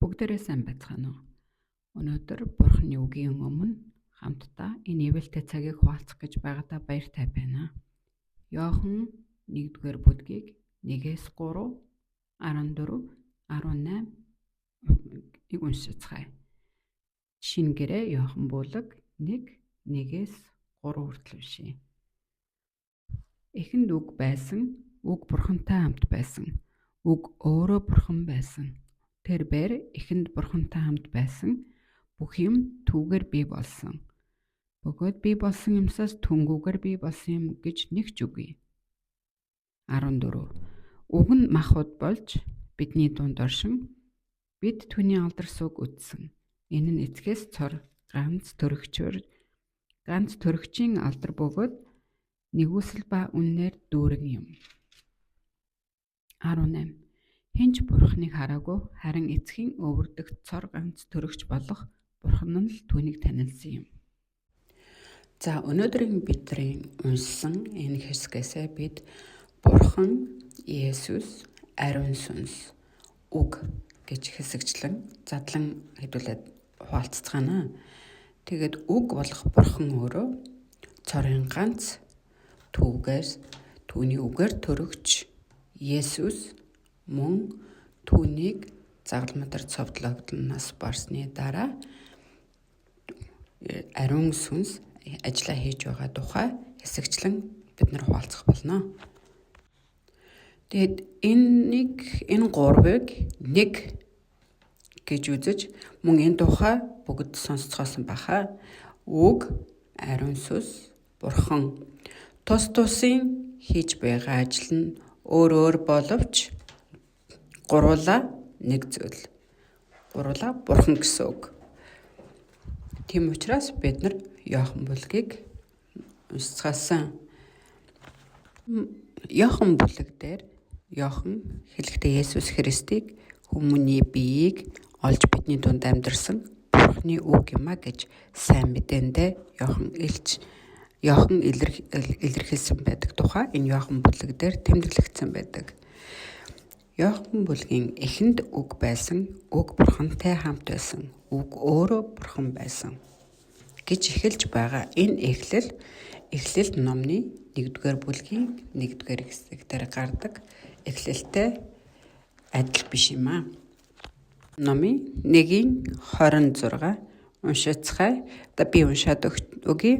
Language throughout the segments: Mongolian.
Бүгдээрээ сайн байцгаана уу? Өнөөдөр Бурхны үгийн өмнө хамтдаа энэ ивэлтэй цагийг хуваалцах гэж байгаадаа баяртай байна. Иохан 1-р бүлгийг 1-3, 14, 18-ыг уншицгаая. Шинэ гэрээ Иохан бүлэг 1-1-3 хүртэл уншия. Эхэнд үг байсан, үг Бурхантай хамт байсан. Үг өөрөө Бурхан байсан. Тэрээр эхэнд Бурхантай хамт байсан. Бүх юм түүгээр бий болсон. Бөгөөд бий болсон юмсаас түнгүүгээр бий болсон юм гэж нэг ч үгүй. 14. Үг нь махбод болж бидний дунд оршин бид түүний алдар сүг үдсэн. Энэ нь эцгээс цор ганц төрөгчийн алдар бөгөөд нэгүсэл ба үннээр дүүрэн юм. 18. Хинч Бурхныг хараагүй, харин эцгийн өвөрдөх цор ганц төрөгч болох Бурхан нь л түүнийг танилсан юм. За өнөөдрийн бидний уншсан энэ хэсгээс бид Бурхан, Есүс, ариун сүнс, үг гэж хэсэгчлэн задлан хэдүүлээд хуваалцгаана. Тэгээд үг болох Бурхан өөрөө цорын ганц түүгээс түүний үгээр төрөгч Есүс мөн түүнийг загалмадар цовдлогдноос барсны дараа ариун сүнс ажиллаа хийж байгаа тухай хэсэгчлэн бид нар хуваалцах болно. Тэгэд энэ гурвыг нэг гэж үзэж мөн энэ тухай бүгд сонсцгоосон баха. Үг, ариун сүнс, Бурхан тус тусын хийж байгаа ажил нь өөр боловч гуруула нэг зүйл. Гуруула Бурхан гэсэн үг. Тийм учраас бид нар Иохан бүлгийг уншицгаасан. Иохан бүлэг дээр Иохан хэлэхдээ Есүс Христийг хүмүүний биеийг олж бидний дунд амьдарсан Бурхны үг юм а гэж сайн мэдээндээ Иохан илэрхийлсэн байдаг тухай энэ Иохан бүлэг дээр тэмдэглэгдсэн байдаг. Иохан бүлгийн эхэнд үг байсан, үг Бурхантай хамт байсан, үг өөрөө Бурхан байсан гэж эхэлж байгаа. Энэ эхлэл номны 1-р бүлгийн 1-р хэсэг дээр гардаг эхлэлтэй адил биш юм аа. Номын 1:26 уншицгаая. Би уншаад өгье.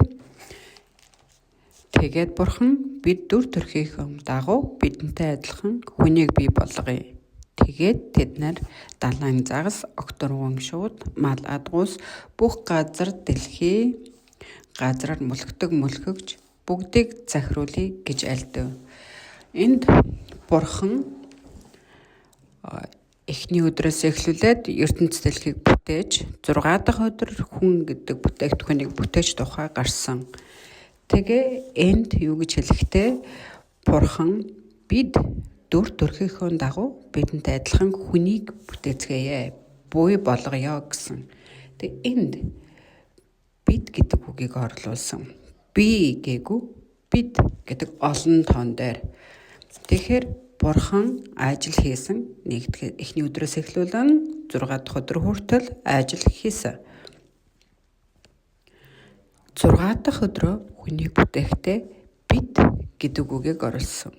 Тэгээд Бурхан бид дүр төрхийнхөө дагуу бидэнтэй адилхан хүнийг бий болгоё. Тэгээд тэд нар далайн загас, огторгон шууд, мал адгуус, бүх газар дэлхий газраар мөлхөгж бүгдийг захируулъя гэж альдав. Энд Бурхан эхний өдрөөс эхлүүлээд ертөнц дэлхийг бүтээж 6 дахь өдөр хүн гэдэг бүтээгдэхүүнийг бүтээж тухай гарсан. Тэгээ энд юу гэж хэлэхдээ Бурхан бид дүр төрхийнхөө дагуу бидэнтэй адилхан хүнийг бүтээцгээе, буй болгоё гэсэн. Тэгээ энд бид гэдэг үгийг орлуулсан. Би гээгүү бид гэдэг олон тоон дээр. Тэгэхээр Бурхан ажил хийсэн. Эхний өдрөөс эхлүүлэн 6 дахь өдөр хүртэл ажил хийсэн. 6 дахь өдрөө хүнийг бүтээхдээ бид гэдэг үгийг оруулсан.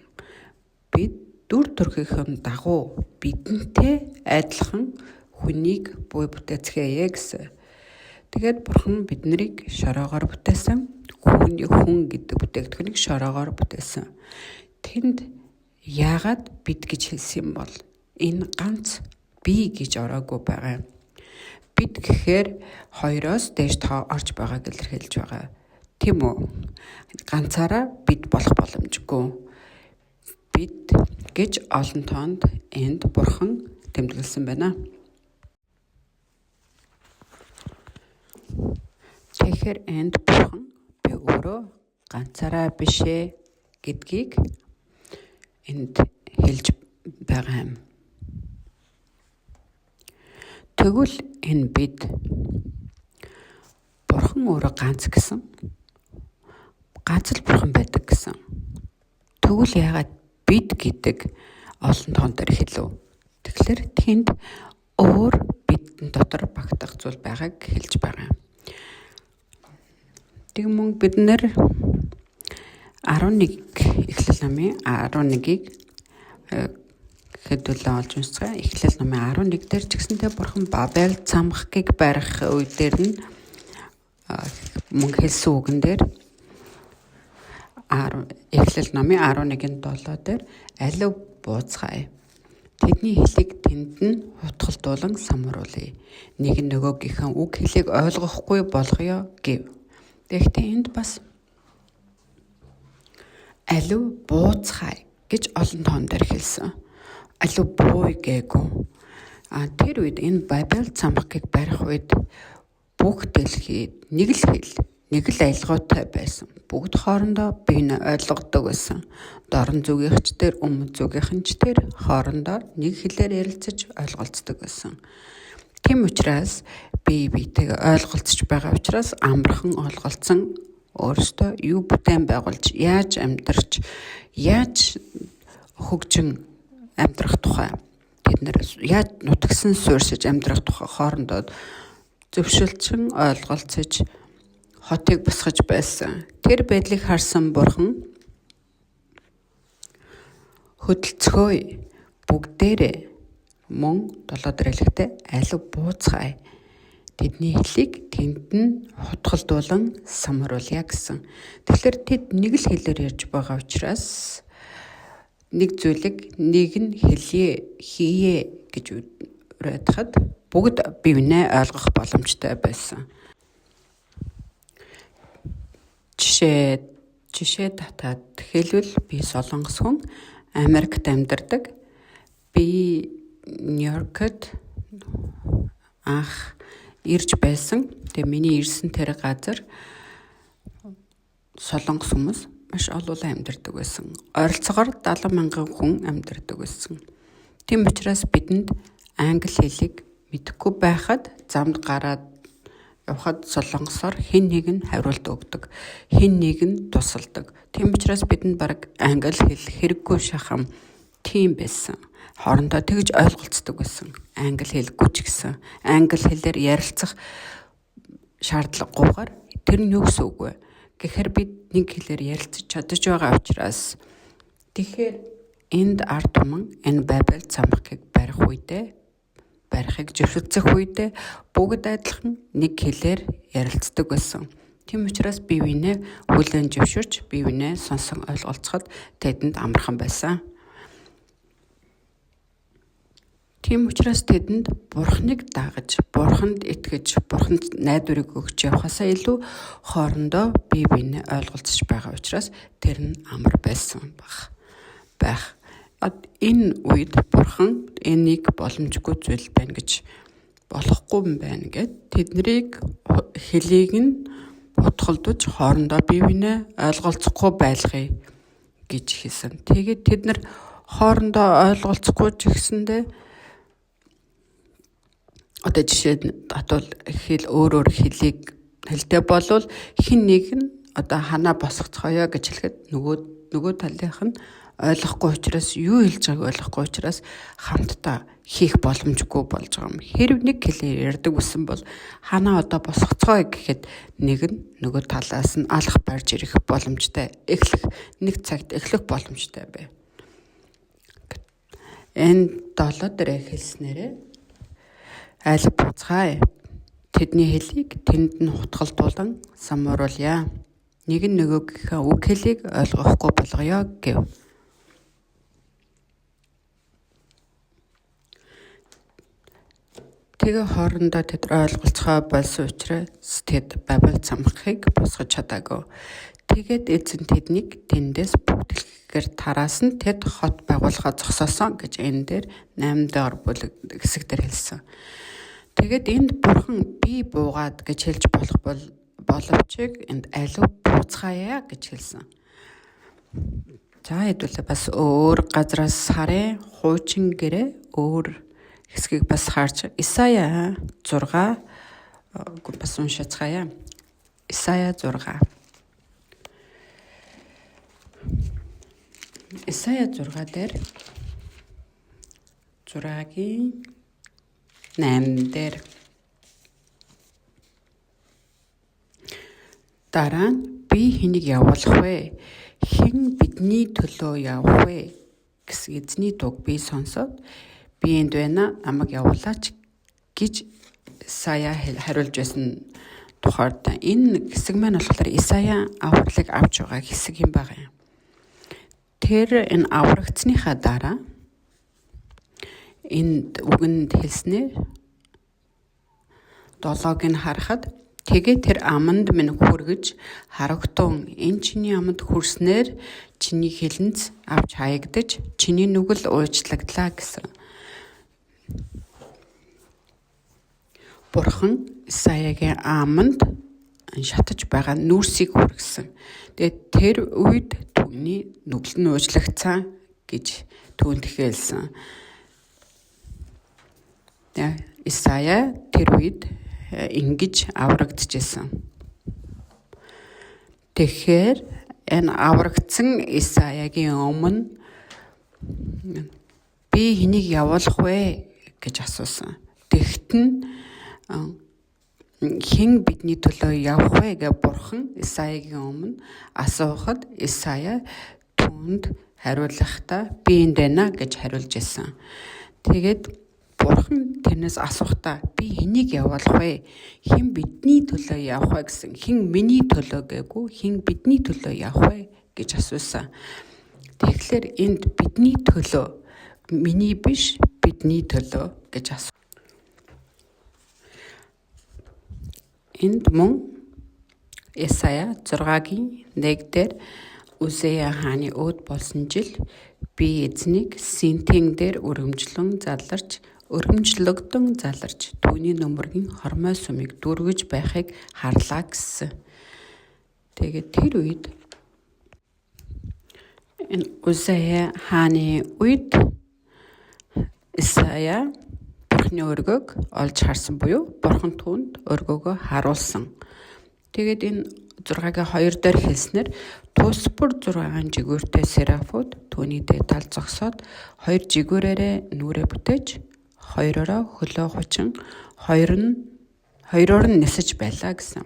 Бид дүр төрхийнхөө дагуу бидэнтэй адилхан хүнийг буй бүтээцгээе гэсэн. Тэгээд Бурхан биднийг шороогоор бүтээсэн. Хүн гэдэг бүтээгдэхүүнийг шороогоор бүтээсэн. Тэнд яагаад бид гэж хэлсэн юм бол энэ ганц би гэж ороогүй байгаа. Бид гэхээр 2-оос дээш тоо орж байгааг илэрхийлж байгаа. Тийм үү? Ганцаараа бид болох боломжгүй. Бид гэж олон тоонд энд Бурхан тэмдэглэсэн байна. Тэгэхээр энд Бурхан би өөрөө ганцаараа биш ээ гэдгийг энд хэлж байгаа юм. Тэгвэл энэ бид Бурхан өөрөө ганц гэсэн. Ганц л Бурхан байдаг гэсэн. Тэгвэл яагаад бид гэдэг олон тоон дээр хэлв? Тэгэхээр тэнд өөр би бидэн дотор багтах зүйл байгааг хэлж байгаа юм. Тэг мөн бид нэр 11 Эхлэл номын 11-ийг хэдүүлээ олж уншцгаая. Эхлэл номын 11 дээр ч гэсэнтэй Бурхан Бабел цамхгийг барих үе дээр нь мөн хэлсэн үгэн дээр Эхлэл номын 11-ийн 7 дээр алив бууцгаая. Тэдний хэлийг тэнд нь хутгалдуулан самруулъя. Нэг нөгөөгийнхээ үг хэлийг ойлгохгүй болгоё гэв. Тэгэхдээ энд бас алив бууцгаая гэж олон тоон дээр хэлсэн. Алив бууй гээгүй. Тэр үед энэ Бабел цамхгийг барих үед бүх дэлхийд нэг л хэл, нэг л аялгаутай байсан. Бүгд хоорондоо биенээ ойлгодог байсан. Дорн зүгийнхчдэр, өмнө зүгийнхчдэр хоорондоо нэг хэлээр ярилцаж ойлголцдог байсан. Тэм учраас бие биетэйгээ ойлголцож байгаа учраас амархан ойлголцсон өөрөөсөө юу бүтээн байгуулж, яаж амьдарч, яаж хөгжин амьдрах тухай, бид нэр яаж нутагсан суурьшиж амьдрах тухай хоорондоо зөвшөлдсөн ойлголцож хотыг босгож байсан. Тэр байдлыг харсан Бурхан хөдөлцгөөе, бүгдээрээ мөн 7 дээр хэлэхдээ алив бууцгаая. Тэдний хэлийг тэнд нь хутгалдуулан самруулъя гэсэн. Тэгэхээр тэд нэг л хэлээр ярьж байгаа учраас нэг зүйлийг нэг нь хэлье, хийе гэж уриадахад бүгд бивнээ ойлгох боломжтой байсан. Жишээ татаад хэлбэл би Солонгос хүн Америкт амьдардаг. Би Нью-Йоркт анх ирж байсан. Тэгээ миний ирсэн тэр газар Солонгос хүмүүс маш олон амьдардаг байсан. Ойролцоогоор 70,000 хүн амьдардаг байсан. Тийм учраас бидэнд англи хэлийг мэдэхгүй байхад замд гараад явхад солонгосоор хэн нэг нь хариулт өгдөг, хэн нэг нь тусалдаг. Тийм учраас бидэнд баг англи хэл хэрэггүй шахам тийм байсан. Хоорондоо тэгж ойлголцдог байсан. Англи хэлгүй ч гэсэн англи хэлээр ярилцах шаардлагагүйгээр тэр нь юу гэсэн үг вэ? Гэхээр бид нэг хэлээр ярилцаж чадаж байгаа учраас тэгэхээр энд ард түмэн энэ Бабел цамхгийг барихыг зөвшөлдсөх үедээ бүгд адилхан нэг хэлээр ярилцдаг байсан. Тийм учраас бие биенээ хүлээн зөвшөөрч, бие биенээ сонсон ойлголцоход тэдэнд амархан байсан. Тийм учраас тэдэнд Бурханыг дагаж, Бурханд итгэж, Бурханд найдварыг өгч явхасаа илүү хоорондоо бие биенээ ойлголцож байгаа учраас тэр нь амар байсан байх. Энэ үед Бурхан энийг боломжгүй зүйл байна гэж болохгүй юм байна гэд тэднийг хэлийг нь хутгалдаж хоорондоо бие биенээ ойлголцохгүй байлгая гэж хэлсэн. Тэгээд тэд нар хоорондоо ойлголцохгүй ч гэсэндээ одоо жишээ нь татвал хэл өөр хэлийг хэлтэй болвол хин нэг нь одоо ханаа босгоцгоё гэж хэлэхэд нөгөө талынх нь ойлгохгүй учраас юу хэлж байгааг ойлгохгүй учраас хамтдаа хийх боломжгүй болж байгаа юм. Хэрв нэг хэлээр ярьдаг байсан бол ханаа одоо босгоцгоё гэхэд нэг нь нөгөө талаас нь алах барьж ирэх боломжтой, нэг цагт эхлэх боломжтой бай. Энэ 7 дээр хэлснээрээ алив бууцгаая. Тэдний хэлийг тэнд нь хутгалдуулан самруулъя. Нэг нь нөгөөгийнхээ үг хэлийг ойлгохгүй болгоё гэв. Тэгээ хоорондоо тэд ойлголцохоо болсон учраас тэд Бабел цамхыг босгож чадаагүй. Тэгээд эзэн тэднийг тэндээс бүгд дэлхийгээр тараасан тэд хот байгуулахаа зогсоосон гэж энэ дээр 8 дахь бүлэг хэсэг дээр хэлсэн. Тэгээд энд Бурхан би буугаад гэж хэлж боловч энд алив бууцгаая гэж хэлсэн. За хэдүүлээ бас өөр газраас харъя. Хуучин гэрээ өөр хэсгийг бас харж Исая 6 бас уншицгаая. Исая 6. Исая 6 дээр 6-гийн 8 дээр. Дараа нь би хэнийг явуулах вэ? Хэн бидний төлөө явах вэ гэсэн эзний дуу би сонсоод би энд байна, намайг явуулаач гэж Исая хариулж байсан тухайд энэ хэсэг маань болохоор Исая авралыг авч байгаа хэсэг юм байна. Тэр энэ аврагдсныхаа дараа энд үгэнд хэлснээр 7-ыг нь харахад тэгээ тэр аманд минь хүргэж харагтун энэ чиний аманд хүрснээр чиний хилэнц авч хаягдаж чиний нүгэл уужлагдлаа гэсэн. Бурхан Исаягийн аманд шатаж байгаа нүүрсийг хүргэсэн. Тэгээд тэр үед түүний нүгэл нь уужлагцсан гэж түүнд хэлсэн. Исая тэр үед ингэж аврагдчихсэн. Тэгэхээр энэ аврагдсан Исаягийн өмнө би хэнийг явуулах вэ гэж асуусан. Тэгт нь хэн бидний төлөө явах вэ гэж Бурхан Исаягийн өмнө асуухад Исая түүнд хариулахдаа би энд байна гэж хариулж ирсэн. Тэгээд Бурхан тэрнээс асуухтаа би хэнийг явуулах вэ? Хэн бидний төлөө явах вэ гэсэн. Хэн миний төлөө гээгүү хэн бидний төлөө явах вэ гэж асуусан. Тэгэхээр энд бидний төлөө, миний биш бидний төлөө гэж асуусан. Энд мөн Исая 6-гийн 1 дээр Узея хааны өөд болсон жил би эзнийг Синтин дээр өргөмжлөгдөн заларч түүний нөмөргийн хормой сумыг дүргэж байхыг харлаа гэсэн. Тэгээд тэр үед энэ Узея хааны үед Исая Бурхны өргөг олж харсан буюу Бурхан түүнд өргөөгөө харуулсан. Тэгээд энэ 6-гийн 2 дээр хэлснээр тус бүр 6 жигүүртэй серафууд түүний дээд тал зогсоод 2 жигүүрээрээ нүрээ бүтээж 2-ороо хөлөө хучин 2-оор нь нисэж байлаа гэсэн.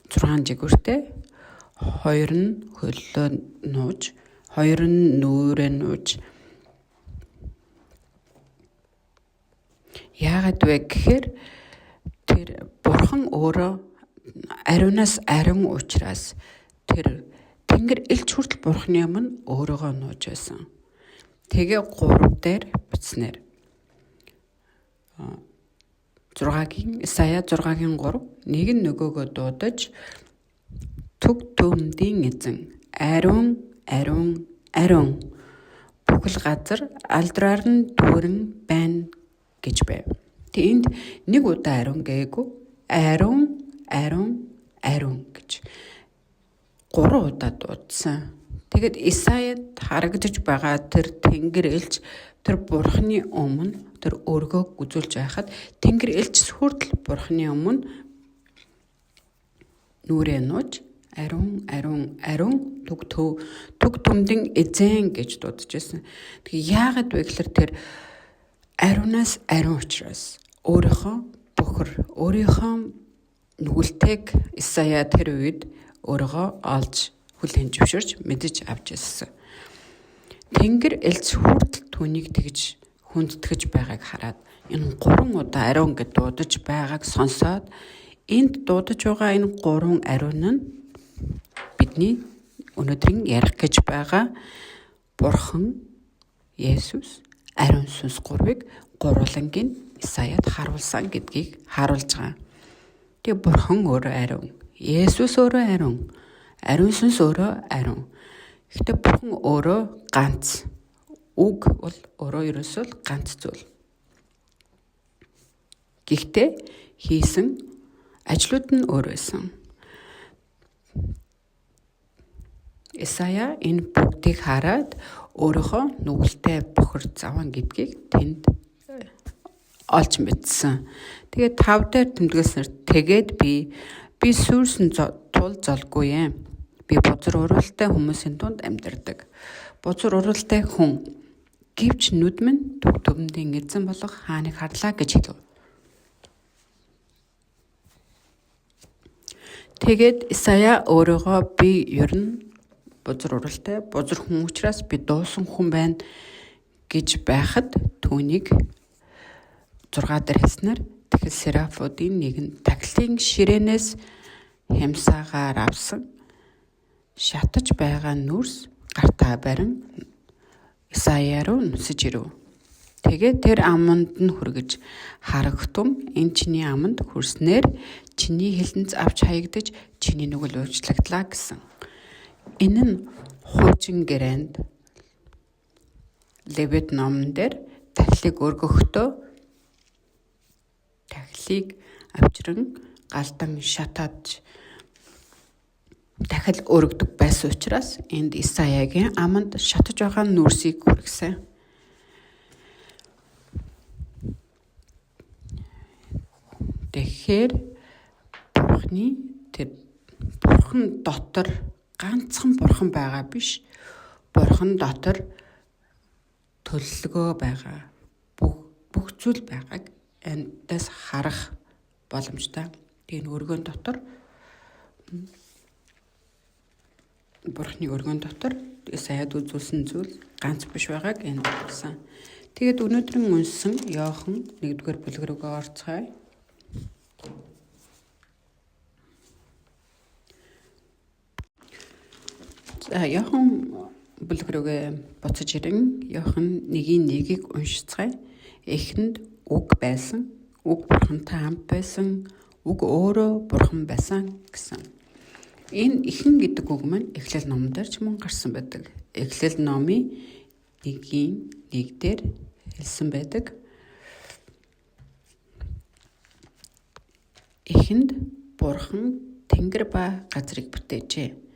6 жигүүртэй 2 нь хөлөө нууж 2 нь нүрээ нууж. Яагаад вэ гэхээр тэр Бурхан өөрөө ариунаас ариун учраас тэр Тэнгэр элч хүртэл Бурханы өмнө өөрийгөө нууж байсан. Тэгээ 3 дээр бичснээр 6-гийн Исая 6-гийн 3 нэг нь нөгөөгөө дуудаж төг төмдийн эзэн ариун бүхэл газар алдраар нь дүүрэн байна гэж байв. Тэг энд нэг удаа ариун гээгүй ариун гэж 3 удаа дуудсан. Тэгэд Исаяд харагдаж байгаа тэр Тэнгэр элч тэр Бурханы өмнө тэр өргөөг үзүүлж байхад Тэнгэр элч хүртэл Бурханы өмнө нүрээ нууж ариун төг төмдийн эзэн гэж дуудаж байсан. Тэгээ яагаад вэ гэхээр тэр ариунаас ариун учраас өөрийнхөө нүгэлтэйг Исая тэр үед өөрийгөө олж хүлээн зөвшөөрч мэдэж авч ирсэн. Тэнгэр элч хүртэл түүнийг тэгж хүндэтгэж байгааг хараад энэ 3 удаа ариун гэд дуудаж байгааг сонсоод энд дуудаж байгаа энэ 3 ариун нь бидний өнөөдрийн ярих гэж байгаа Бурхан Есүс ариун сүнс 3-ыг гурвангийн Исаяд харуулсан гэдгийг харуулж байгаа. Тэгээ Бурхан өөрөө ариун, Есүс өөрөө ариун сүнс өөрөө ариун. Гэхдээ Бурхан өөрөө ганц. Үг бол өөрөө ерөөсөө ганц зүйл. Гэхдээ хийсэн ажлууд нь өөр байсан. Исая энэ бүгдийг хараад өөрийнхөө нүгэлтэй бохир заван гэдгийг тэнд олж мэдсэн. Тэгээд 5 дээр тэмдэглэснээр тэгээд би сүрсэн тул золгүй юм. Би бузар уралтай хүмүүсийн дунд амьдардаг. Бузар уралтай хүн гэвч нүд минь төв төмдийн эзэн болох хааныг харлаа гэж хэлв. Тэгээд Исая өөрийгөө би ер нь бузар уралтай, бузар хүн учраас би дуусан хүн байна гэж байхад түүнийг 6 дээр хэлснээр тэгэхээр серафуудын нэг нь тахилын ширээнээс хямсаагаар авсан шатаж байгаа нүрс гартаа барин Исая руу нүсэж ирэв. Тэгээд тэр аманд нь хүргэж харагтун энэ чиний аманд хүрснээр чиний хилэнц авч хаягдаж чиний нүгэл уужлагдлаа гэсэн. Энэ нь хуучин гэрээнд Левит номон дээр тахилыг өргөхдөө тахилыг авчран галдан шатаад дахил өргөдөг байсан учраас энд Исаягийн аманд шатаж байгаа нүрсийг хүргэсэн. Тэгэхээр бурхан дотор ганцхан бурхан байгаа биш. Бурхан дотор төлөлгөө байгаа. Бүх зүйл байгааг эндээс харах боломжтой. Тэгээ өргөн дотор Бурханы өргөн дотор Исаяд үзүүлсэн зүйл ганц биш байгааг энд хэлсэн. Тэгээд өнөөдрийн уншсан Иохан 1-р бүлэг рүүгээ орцгоё. Иохан бүлэг рүүгээ буцаж ирэн Иохан 1:1-ийг уншицгаая. Эхэнд үг байсан, үг бурхантай хамт байсан, үг өөрөө бурхан байсан гэсэн. Энэ эхэн гэдэг үг маань Эхлэл номон дээр ч мөн гарсан байдаг. Эхлэл номын 1:1 дээр хэлсэн байдаг. Эхэнд бурхан тэнгэр ба газрыг бүтээжээ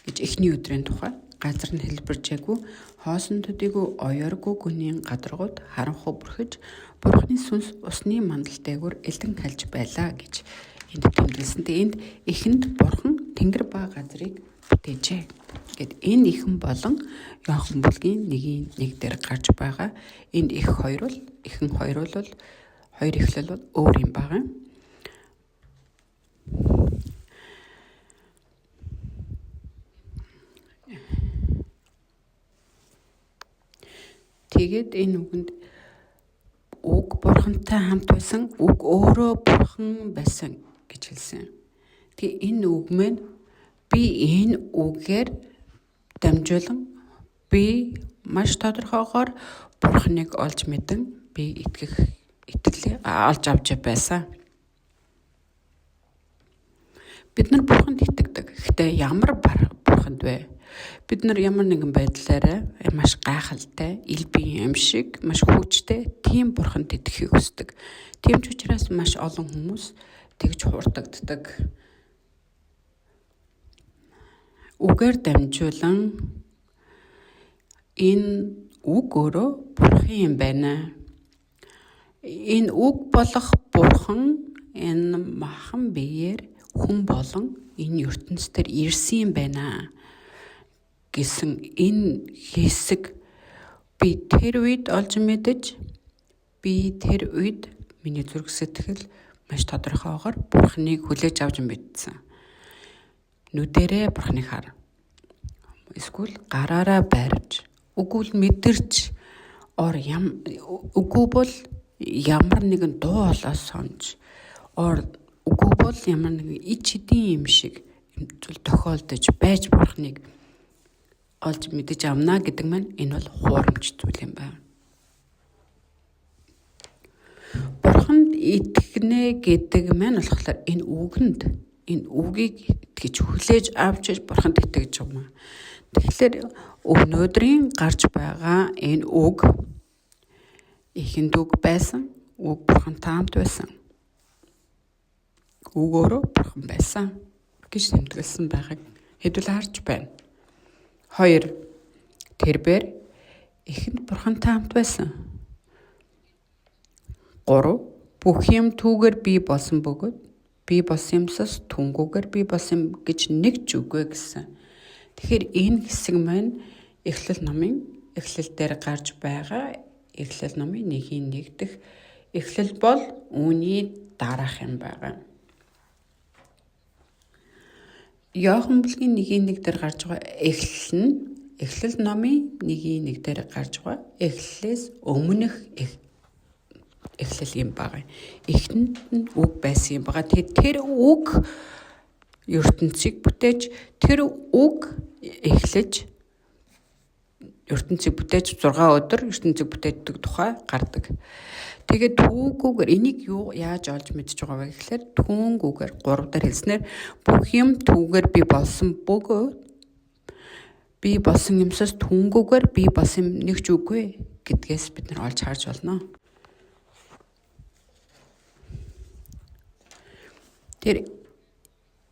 гэж эхний өдрийн тухай газар нь хэлбэржээгүй хоосон төдийгүй оёргүй гүнийн гадаргууд харанхуй бүрхэж бурханы сүнс усны мандал дээгүүр элдэн хальж байлаа гэж энд тэмдэглэсэн. Энд эхэнд бурхан тэнгэр ба газрыг бүтээжээ гэд энэ эхэн болон Иохан бүлгийн 1:1 дээр гарч байгаа. Энд эхэн хоёр эхлэл бол өөр юм байгаа. Тэгээд энэ үгэнд үг бурхантай хамт байсан, үг өөрөө бурхан байсан гэж хэлсэн. Тэгээ энэ үг маань би энэ үгээр дамжуулан би маш тодорхойгоор бурханыг олж мэдэн би итгэлээ олж авч байсан. Бид нар бурханд итгэдэг. Гэхдээ ямар бурханд вэ? Бид нар ямар нэгэн байдлаараа маш гайхалтай, ил биеийн юм шиг, маш хүчтэй тийм бурханд итгэхийг хүсдэг. Тийм ч учраас маш олон хүмүүс тэгж хурдагддаг. Үгээр дамжуулан энэ үг өөрөө бурхан юм байна. Энэ үг болох бурхан энэ махан биеэр хүн болон энэ ертөнцийн ирсэн юм байна гэсэн энэ хэсэг би тэр үед олж мэдэж би тэр үед миний зүрх сэтгэл маш тодорхойгоор бурханыг хүлээж авч мэдсэн. Нүдэрээ бурханыг хар. Эсвэл гараараа барьж, үгүй мэдэрч үгүй бол ямар нэгэн дуу хоолойос сонж, үгүй бол ямар нэгэн ич хэдийн юм шиг зүйл тохиолдож байж бурханыг олж мэдэж авна гэдэг маань энэ бол хуурамч зүйл юм байна. Бурханд итгэнэ гэдэг маань болохоор энэ үгийг итгэж хүлээж авч бурханд итгэж юм. Тэгэхээр өнөөдрийн гарч байгаа энэ үг эхэнд үг байсан, үг бурхантай хамт байсан. Үг өөрөө бурхан байсан гэж тэмдэглэсэн байгааг хэдүүл харж байна. 2. Тэрбээр эхэнд бурхантай хамт байсан. 3. Бүх юм түүгээр бий болсон бөгөөд бий болсон юмсаас түнгүүгээр бий болсон гэж нэг ч үгүй гэсэн. Тэгэхээр энэ хэсэг маань Эхлэл номын эхлэл дээр гарч байгаа Эхлэл номын 1:1 дэх эхлэл бол үүний дараах юм байгаа. Иохан бүлгийн 1:1 дээр гарч байгаа Эхлэл номын 1:1 дээр гарч байгаа эхлэлээс өмнөх эхлэл юм байгаа. Эхлэнд нь үг байсан юм байгаа. Тэгээд тэр үг ертөнцийг бүтээж, тэр үг эхлэж ертөнцийг бүтээж 6 өдөр ертөнцийг бүтээдэг тухай гардаг. Тэгээд түүгүүгээр энийг юу яаж олж мэдж байгаа вэ гэхээр түүнгүүгээр 3 дахь хэлснээр бүх юм түүгээр би болсон бөгөөд би болсон юмсаас түүнгүүгээр би болсон нэг ч үгүй гэдгээс бид нар олж харж болно. Тэр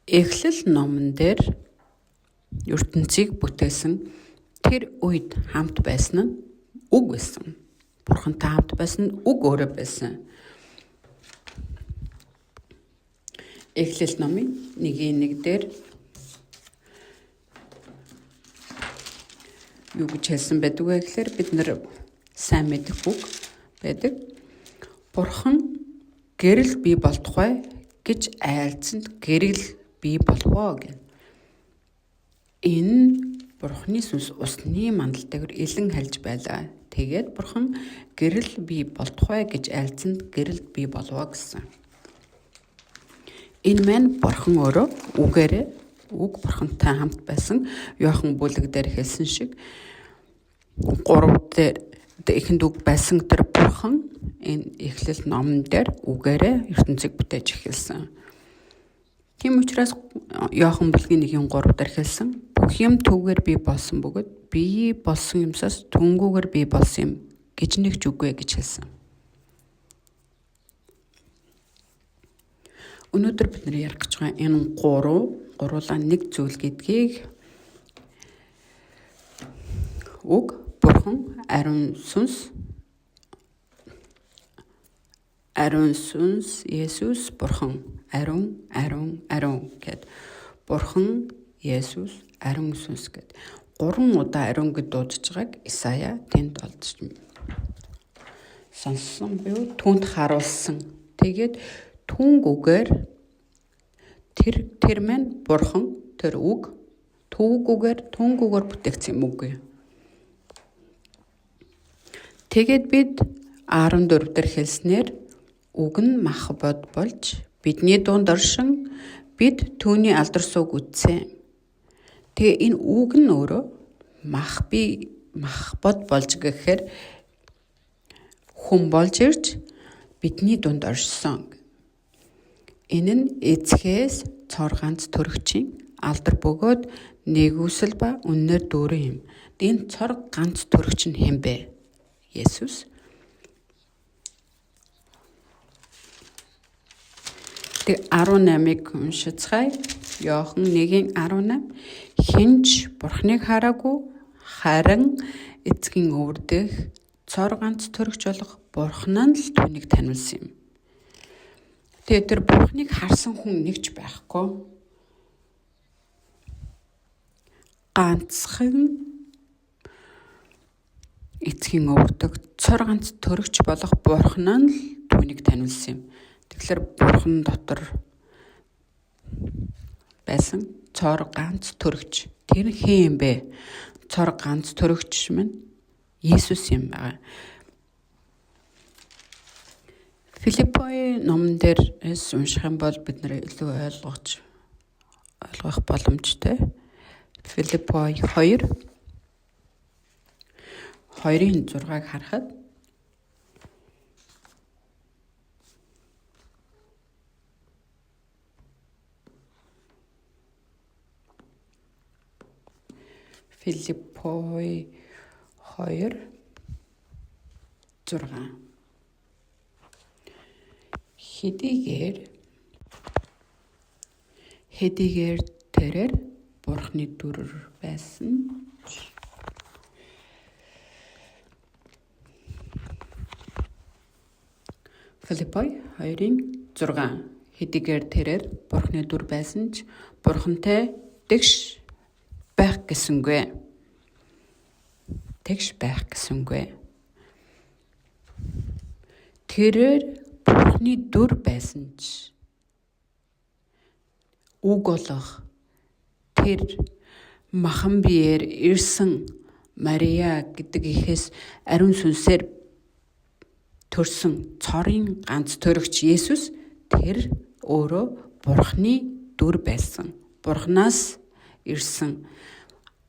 Эхлэл номон дээр ертөнцийг бүтээсэн тэр үед хамт байсан нь үг байсан. Бурхантай хамт байсан нь үг өөрөө байсан. Эхлэл номын 1:1 дээр юу гэж хэлсэн байдаг вэ гэхээр бид нар сайн мэдэх үг байдаг. Бурхан гэрэл бий болтугай гэж айлцсанд гэрэл бий болвоо гэнэ. Энэ Бурханы сүнс усны мандалтайгаар илэн хальж байлаа. Тэгээд Бурхан гэрэл бий болтугай гэж айлцсанд гэрэл бий болвоо гэсэн. Энэ маань Бурхан өөрөө үгээрээ үг Бурхантай хамт байсан. Иохан бүлэг дээр хэлсэн шиг 3 дээр ихэнд үг байсан тэр Бурхан энэ Эхлэл номон дээр үгээрээ ертөнцийг бүтээж эхэлсэн. Тийм учраас Иохан бүлгийн 1:3 дээр хэлсэн бүх юм түүгээр би болсон бөгөөд би болсон юмсаас түнгүүгээр би болсон юм гэж нэг ч үгүй гэж хэлсэн. Өнөөдөр бид нар ярих гэж байгаа энэ гуруулаа нэг зүйл гэдгийг үг Бурхан ариун сүнс Есүс Бурхан ариун гэд Бурхан Есүс ариун сүнс гэд 3 удаа ариун гэд дуудаж байгааг Исая тэнд олдож сонссон буюу түүнд харуулсан. Тэгээд түүнгүүгээр тэр маань Бурхан тэр үг түүнгүүгээр бүтээгдсэн юм үгүй. Тэгээд бид 14 дээр хэлснээр үг нь мах бод болж бидний дунд оршин бид түүний алдар сууг үтсэн. Тэгээ энэ үг нь өөрөө мах бод болж гэхээр хүн болж ирж бидний дунд оршсон. Энэ нь эцгээс цор ганц төрөгчийн алдар бөгөөд нэгүсэл ба үннээр дүүрэн юм. Энэ цор ганц төрөгч нь хэн бэ? Есүс. Тэг 18-ыг уншицгаая. Иохан 1:18 хинч Бурхныг хараагүй харин эцгийн өвөр дэх цор ганц төрөгч болох Бурхан нь л түүнийг таниулсан юм. Тэгээд тэр Бурхныг харсан хүн нэг ч байхгүй. Ганцхан эцгийн өвөрдөг цор ганц төрөгч болох Бурхан нь л түүнийг таниулсан юм. Тэгэхээр Бурхан дотор байсан цор ганц төрөгч. Тэр хэн юм бэ? Цор ганц төрөгч маань Есүс юм байна. Филиппой номон дээрээс унших юм бол бид нэр илүү ойлгох боломжтой. Филиппой 2:6-ыг харахад Филиппой 2:6 хэдийгээр тэрээр Бурхны дүр байсан Филиппой 2:6 хэдийгээр тэрээр Бурхны дүр байсан ч Бурхантай тэгш байх гэсэнгүй. Тэрээр Бурхны дүр байсан ч үг болох тэр махан биеэр ирсэн Мария гэдэг ихээс ариун сүнсээр төрсөн цорын ганц төрөгч Есүс тэр өөрөө Бурхны дүр байсан. Бурханаас ирсэн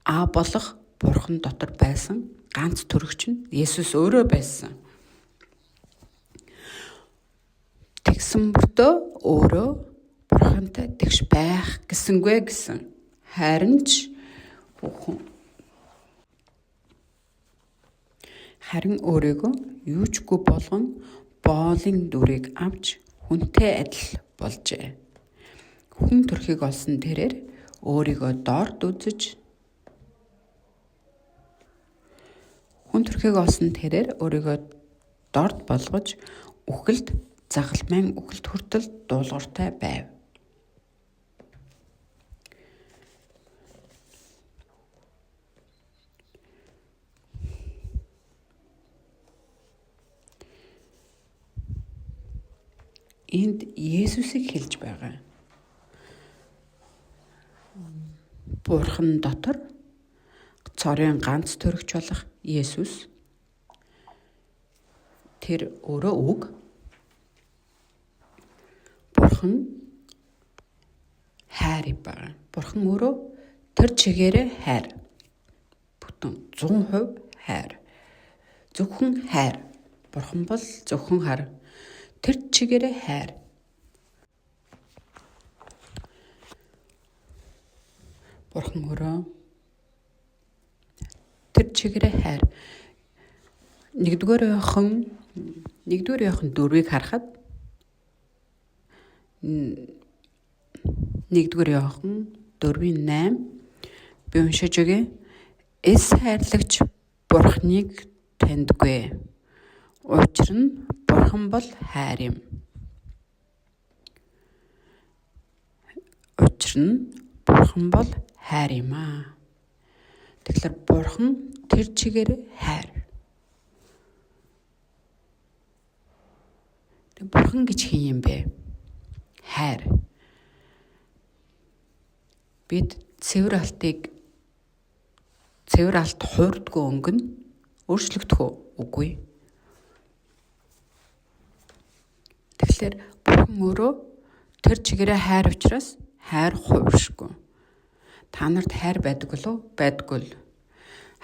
аа болох Бурхан дотор байсан ганц төрөгч нь Есүс өөрөө байсан. Тэгсэн мөртөө өөрөө Бурхантай тэгш байх гэсэнгүй гэсэн. Харин өөрийгөө юучгүй болгон боолын дүрийг авч хүнтэй адил болжээ. Хүн төрхийг олсон тэрээр өөрийгөө дорд болгож үхэлд загалмайн үхэлд хүртэл дуулууртай байв. Энд Есүсийг хэлж байгаа. Бурхан дотор цорын ганц төрөгч болох Есүс тэр өөрөө үг. Бурхан хайр байгаа. Бурхан өөрөө тэр чигээрээ хайр. Бүтэн 100% хайр. Зөвхөн хайр. Бурхан бол зөвхөн хайр. Тэр чигээрээ хайр. Бурхан өөрөө тэр чигээрээ хайр. Нэгдүгээр Иохан 4-ийг харахад 1-р Иохан 4:8 би уншиж өгье. Эс хайрлагч Бурханыг таньдгүй. Учир нь Бурхан бол хайр юм. Тэгэхээр Бурхан тэр чигээр хайр. Бурхан гэж хин юм бэ? Хайр. Бид цэвэр алт хуурдгүй өнгөн өөрчлөгдөх үгүй. Тэгэхээр Бурхан өөрөө тэр чигээрээ хайр учраас хайр хууршгүй. Та нарт хайр байдаг болов? Байдаггүй л.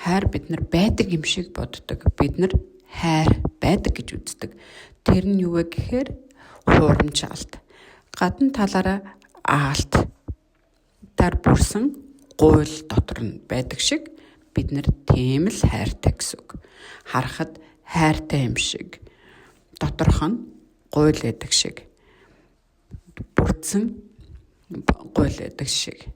Хайр бид нар байдаг юм шиг боддог. Бид нар хайр байдаг гэж үздэг. Тэр нь юу вэ гэхээр хуурамч алт. Гадна талаараа аалт дар бүрсэн гуйл дотор нь байдаг шиг бид нар тийм л хайртай гэсэн үг. Харахад хайртай юм шиг. Доторх нь гуйл байдаг шиг. Бүрдсэн гуйл байдаг шиг.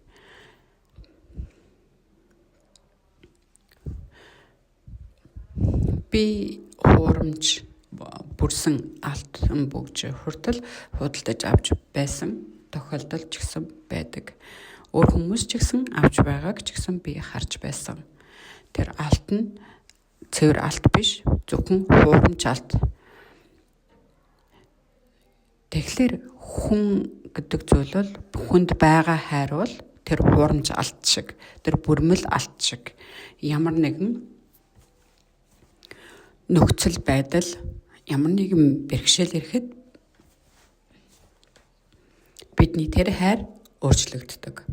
Би хуурамч бүрсэн алтан бүгж хүртэл худалдаж авч байсан тохиолдол ч гэсэн байдаг. Өөр хүмүүс ч гэсэн авч байгааг ч гэсэн би харж байсан. Тэр алт нь цэвэр алт биш, зөвхөн хуурамч алт. Тэгэхээр хүн гэдэг зүйл бол хүнд байгаа хайр бол тэр хуурамч алт шиг, тэр бүрмэл алт шиг. Ямар нэгэн нөхцөл байдал, ямар нэгэн бэрхшээл ирэхэд бидний тэр хайр өөрчлөгддөг.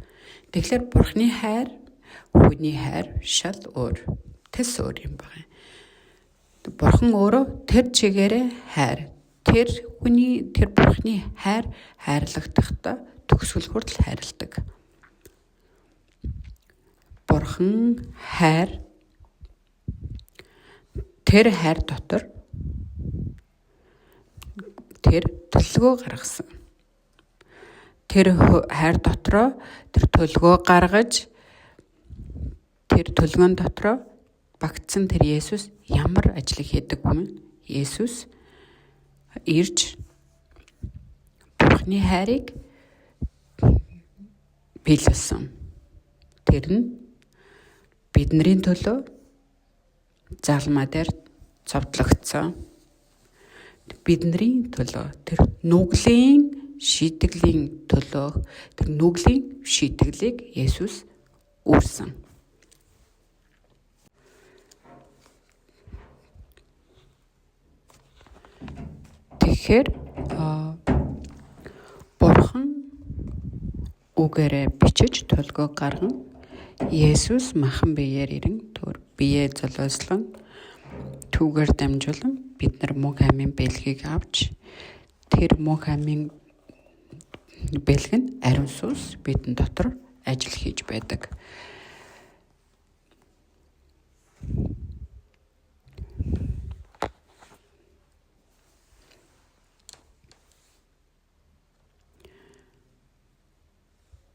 Тэгэхээр Бурхны хайр, хүний хайр шал өөр, тэс өөр юм байна. Бурхан өөрөө тэр чигээрээ хайр. Тэр Бурхны хайрлагдахдаа төгсгөл хүртэл хайрладаг. Бурхан хайр. Тэр хайр дотор тэр төлөвлөгөө гаргасан. Тэр хайр дотроо тэр төлөвлөгөө гаргаж тэр төлөвлөгөөнд дотроо багтсан тэр Есүс ямар ажлыг хийдэг вэ? Есүс ирж Бурхны хайрыг биелүүлсэн. Тэр нь бидний төлөө залмаа дээр цовдлогдсон. Бидний төлөө тэр нүглийн шийтгэлийг Есүс үүрсэн. Тэгэхээр Бурхан үгээрээ бичиж төлгөө гарган Есүс махан биеэр ирэн биеэ золиослон түүгээр дамжуулан бид нар мөнх амийн бэлгийг авч тэр мөнх амийн бэлэг нь ариун сүнс бидэн дотор ажил хийж байдаг.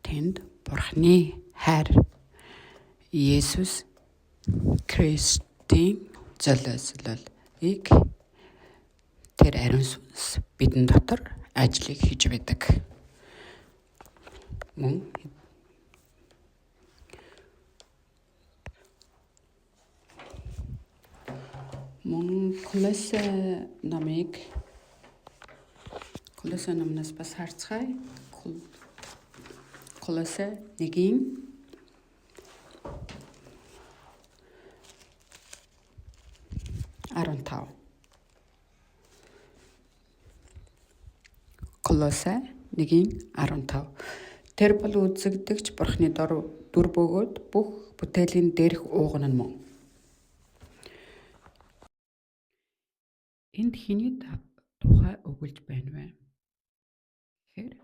Тэнд Бурханы хайр Есүс Христийн золиослолыг тэр ариун сүнс бидэн дотор ажлыг хийж байдаг. Мөн Колосе номноос бас харцгаая. Колосе 1-15. Колосе 1:15. Тэр бол үзэгдэгч Бурханы дүр бөгөөд бүх бүтээлийн дээрх ууган нь мөн. Энд хэний тухай өгүүлж байна вэ? Тэгэхээр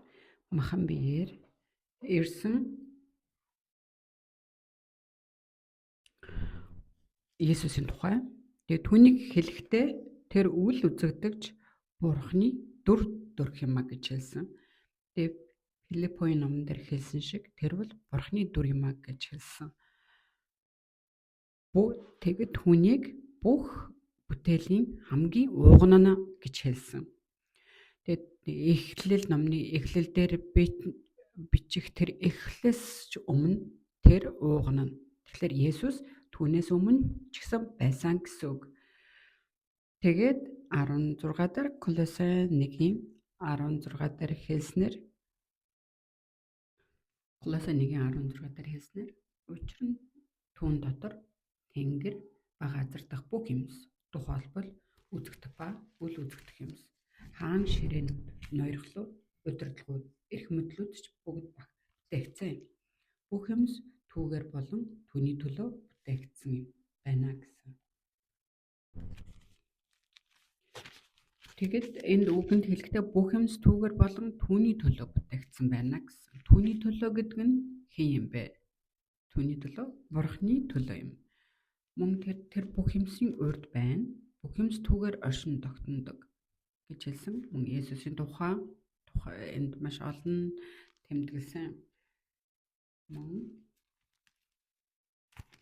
махан биеэр ирсэн Есүсийн тухай. Тэгээ түүнийг хэлэхдээ тэр үл үзэгдэгч Бурханы дүр юм а гэж хэлсэн. Тэгээ Филиппогийн номон дээр хэлсэн шиг тэр бол Бурханы дүр юм а гэж хэлсэн. Тэгээд түүнийг бүх бүтээлийн хамгийн ууган нь гэж хэлсэн. Тэгээд эхлэл дээр бичих тэр эхлээс өмнө тэр ууган нь. Тэгэхээр Есүс түүнээс өмнө ч гэсэн байсан гэсэн үг. Тэгээд 16 дээр Колосе 1:16 дээр хэлснээр учир нь түүн дотор тэнгэр ба газар дах бүх юмс тухайлбал үзэгдэх ба үл үзэгдэх юмс хаан ширээнүүд ноёрхлууд удирдлагууд эрх мэдлүүд ч бүгд бүтээгдсэн юм. Бүх юмс түүгээр болон түүний төлөө бүтээгдсэн юм байна гэсэн. Тэгэд энд үгэнд хэлэхдээ бүх юмс түүгээр болон түүний төлөө бүтээгдсэн байна гэсэн. Түүний төлөө гэдэг нь хэн юм бэ? Түүний төлөө Бурханы төлөө юм. Мөн тэр бүх юмсын урд байна. Бүх юмс түүгээр оршин тогтнодог гэж хэлсэн. Мөн Есүсийн тухай энд маш олон тэмдэглэсэн. Мөн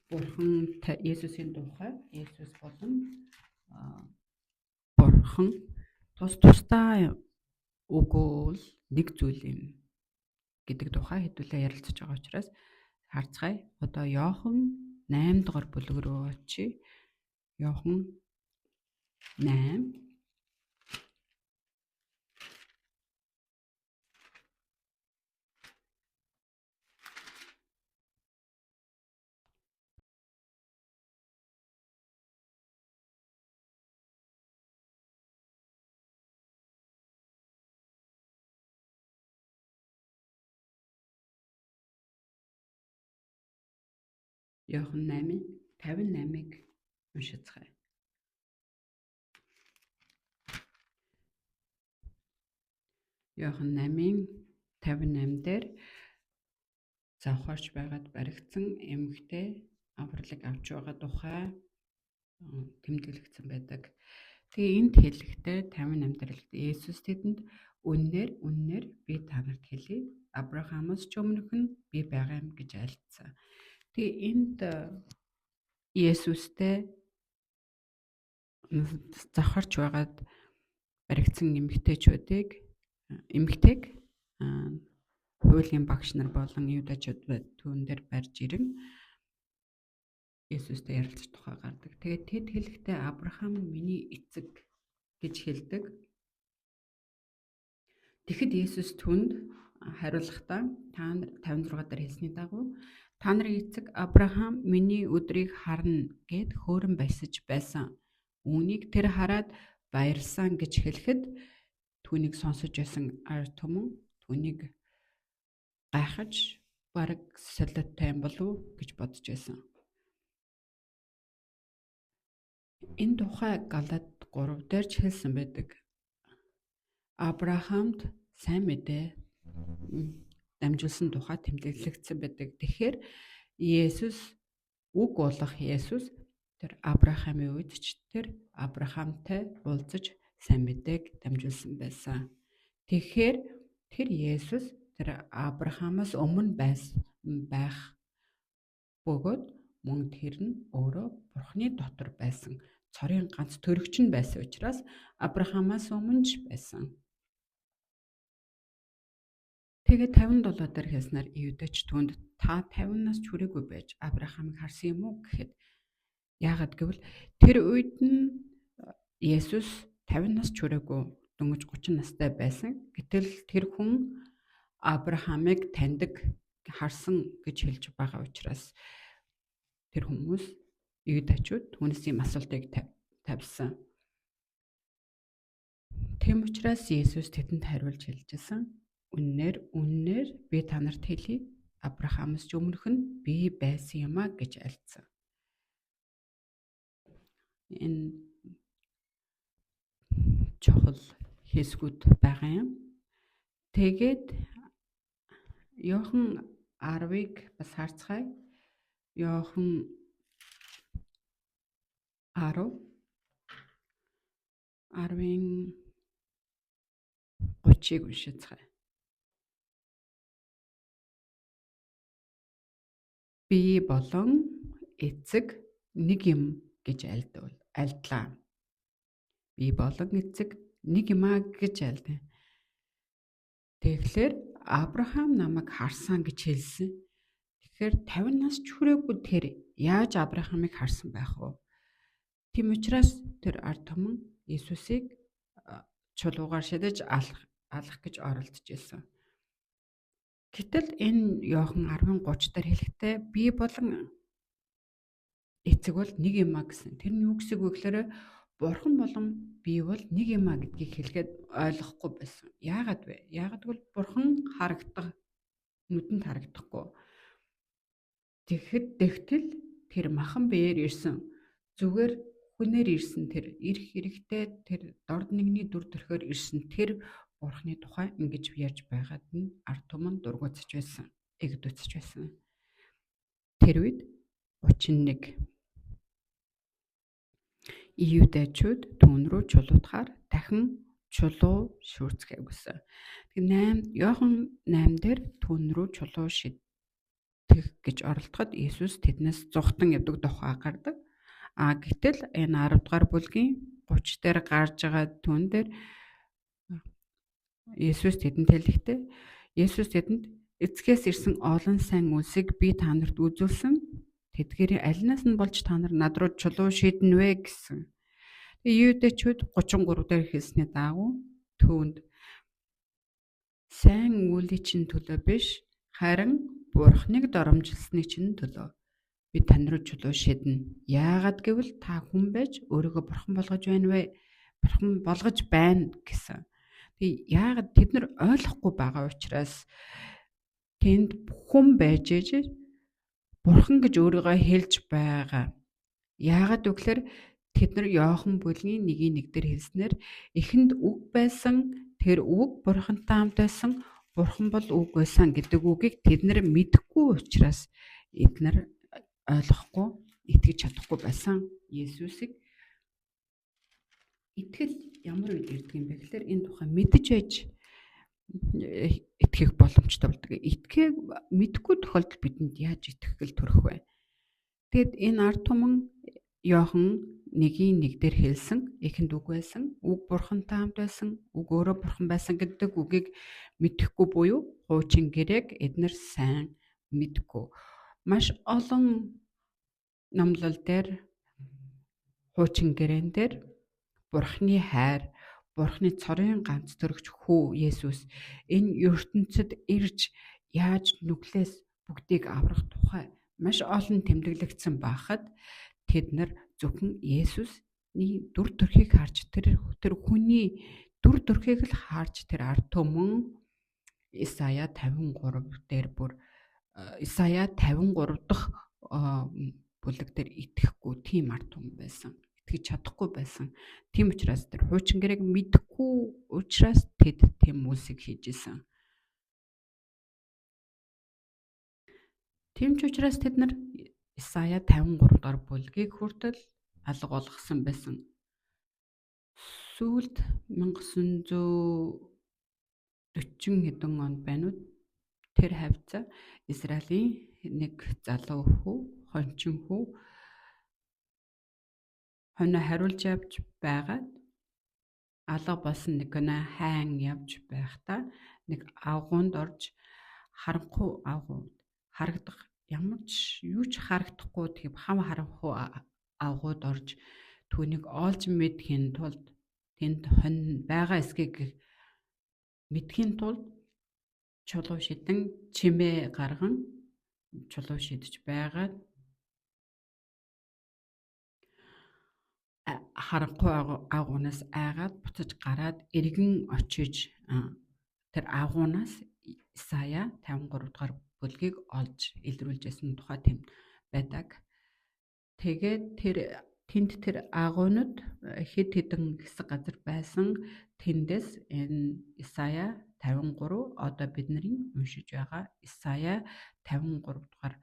Бурхан Есүсийн тухай Есүс болон Бурхан тусдаа өгөөл нэг зүйл юм гэдэг тухай хэдүүлээ ярилцаж байгаа учраас харцгаая. Одоо Иохан 8 дугаар бүлэг рүү очие. Иохан 8 Иохан 8:58-ыг уншицгаая. Иохан 8:58 дээр завхаарч байгаад баригдсан эмэгтэй авралыг авч байгаа тухай тэмдэглэгдсэн байдаг. Тэгээ энд хэлэхдээ 58 дээр Есүс тэдэнд үннээр би танарт хэлье. Авраамаас ч өмнөх нь би байгаа юм гэж альцсан. Тэгээ энд Есүстэй завхаарч байгаад баригдсан эмэгтэйг хуулийн багш нар болон юудачууд түүн дээр барьж ирэн Есүстэй ярилцах тухай гардаг. Тэгээд тэд хэлэхдээ Авраам нь миний эцэг гэж хэлдэг. Тэгэхэд Есүс түнд хариулахдаа та нар 56 дээр хэлсний дагуу та Та нарын эцэг Авраам миний өдрийг харна гэд хөөрөн баясаж байсан. Үүнийг тэр хараад баярлсан гэж хэлэхэд түүнийг сонсож байсан ард түмэн түүнийг гайхаж бараг солиотой юм болов гэж бодож байсан. Энэ тухай Галаад 3 дээр ч хэлсэн байдаг. Авраамд сайн мэдээ дамжуулсан тухай тэмдэглэгдсэн байдаг. Тэгэхээр Есүс үг болох Есүс тэр Авраамын үед ч тэр Авраамтай уулзаж сайн мэдээг дамжуулсан байсан. Тэгэхээр тэр Есүс тэр Авраамаас өмнө байх бөгөөд мөн тэр нь өөрөө Бурхны дотор байсан цорын ганц төрөгч нь байсан учраас Авраамаас өмнө ч байсан. Тэгээд 57 дээр хэлснээр Юдач түнд та 50 нас хүрээгүй байж Авраамыг харсан юм уу гэхэд яагаад гэвэл тэр үед нь Есүс 50 нас хүрээгүй дөнгөж 30 настай байсан. Гэтэл тэр хүн Авраамыг таньдаг харсан гэж хэлж байгаа учраас тэр хүмүүс Юдачуд түүнээс ийм асуултыг тавьсан. Тийм учраас Есүс тэдэнд хариулж хэлжсэн. Үннээр би та нарт хэлье. Авраамаас ч өмнөх нь би байсан юм а гэж альцсан. Энэ чухал хэсгүүд байгаа юм. Тэгээд Иохан 10-ыг бас харцгаая. Иохан 10-ын 30-ыг уншицгаая. Би болон эцэг нэг юм гэж альдлаа. Би болон эцэг нэг юм а гэж альдаа. Тэгэхээр Авраам намайг харсан гэж хэлсэн. Тэгэхээр 50 нас хүрээгүй тэр яаж Авраамыг харсан байх вэ? Тийм учраас тэр ард түмэн Иесусыг чулуугаар шидэж алах гэж оролдож ирсэн. Гэтэл энэ Иохан 10:30 дээр хэлэхдээ би болон эцэг бол нэг юм а гэсэн. Тэр нь юу гэсэн үг вэ гэхээр Бурхан болон би бол нэг юм а гэдгийг хэлгээд ойлгохгүй байсан. Яагаад вэ? Яагаад гэвэл Бурхан нүдэнд харагдахгүй. Тэгтэл тэр махан биеэр ирсэн. Зүгээр хүнээр ирсэн тэр ирэх хэрэгтэй тэр дорд нэгний дүр төрхөөр ирсэн тэр Бурханы тухай ингэж ярьж байгаад нь ард түмэн дургуутсаж байсан. Эгдүүцэж байсан. Тэр үед 31 Иудачуд түүн рүү чулуутахаар дахин чулуу шүүрцгэе гэсэн. Тэгээд Иохан 8 дээр түүн рүү чулуу шидэх гэж оролдоход Иесус тэднээс зугтан явдаг тухай гардаг. Гэтэл энэ 10 дугаар бүлгийн 30 дээр гарч байгаа түүн дээр Иесус тэдэнд хэлэхдээ Иесус тэдэнд эцгээс ирсэн олон сайн үлсийг би та нарт үзүүлсэн. Тэдгээр алинаас нь болж та нар над руу чулуу шийднэ вэ гэсэн. Юудэчүүд 33 дээр хэлсний дагуу түүнд сайн үлийн чинь төлөө биш харин Бурхныг доромжилсны чинь төлөө би тань руу чулуу шийднэ. Яагаад гэвэл та хүн байж өөрийгөө бурхан болгож байна вэ? Бурхан болгож байна гэсэн. Яагаад тэд нар ойлгохгүй байгаа учраас тэнд хүн байж бурхан гэж өөрийгөө хэлж байгаа. Яагаад гэвэл тэд нар Иохан бүлгийн 1:1 дээр хэлснээр эхэнд үг байсан, тэр үг бурхантай хамт байсан, бурхан бол үг байсан гэдэг үгийг тэд нар мэдэхгүй учраас эдгээр ойлгохгүй, итгэж чадахгүй байсан. Иесусыг итгэл ямар үед ирдэг юм бэ гэхээр энэ тухай мэдж байж итгэх боломжтой болдог. Итгэхийг мэдгүй тохиолдолд бидэнд яаж итгэх төрөх вэ? Тэгэд энэ ард түмэн Иохан 1:1 дээр хэлсэн эхэнд үг байсан, үг бурхантай хамт байсан, үг өөрөө бурхан байсан гэдэг үгийг мэдэхгүй буюу хуучин гэрээг эднэр сайн мэдгүй. Маш олон номлол дээр хуучин гэрээн дээр Бурхны хайр, Бурхны цорын ганц төрөгч хүү Есүс энэ ертөнцид ирж яаж нүглээс бүгдийг аврах тухай маш олон тэмдэглэгдсэн байхад тэд нар зөвхөн Есүсний дүр төрхийг харж тэр хүний дүр төрхийг л харж тэр ард түмэн Исая 53 дээр бүр Исая 53 дахь бүлэг дээр итгэхгүй тийм ард түмэн байсан. Итгэж чадахгүй байсан. Тийм учраас тэр хуучин гэрээг мэдэхгүй учраас тэд тийм үлсийг хийж исэн. Тийм ч учраас тэд нар Исая 53 дахь бүлгийг хүртэл алга болгосон байсан. Сүүлд 1940 хэдэн онд байна уу? Тэр хавцаа Израилийн нэг залуу хүү, хончин хүү хоноо хариулж явж байгаад алга болсон нэг хайн явж байхдаа нэг агуунд орж харанхуй агуунд харагдах ямар ч юу ч харагдахгүй тийм хам харанхуй агууд орж түүнийг олж мэдхийн тулд тэнд хонь байгаа эсгийг мэдхийн тулд чулуу шидэн чимээ гарган чулуу шидэж байгаад харанхуй агуунаас айгаад буцаж гараад эргэн очиж тэр агуунаас Исая 53 дахь бүлгийг олж илрүүлжсэн тухай тэнд байдаг. Тэгээд тэнд тэр агуунууд хэд хэдэн хэсэг газар байсан. Тэндээс энэ Исая 53 одоо бидний уншиж байгаа Исая 53 дахь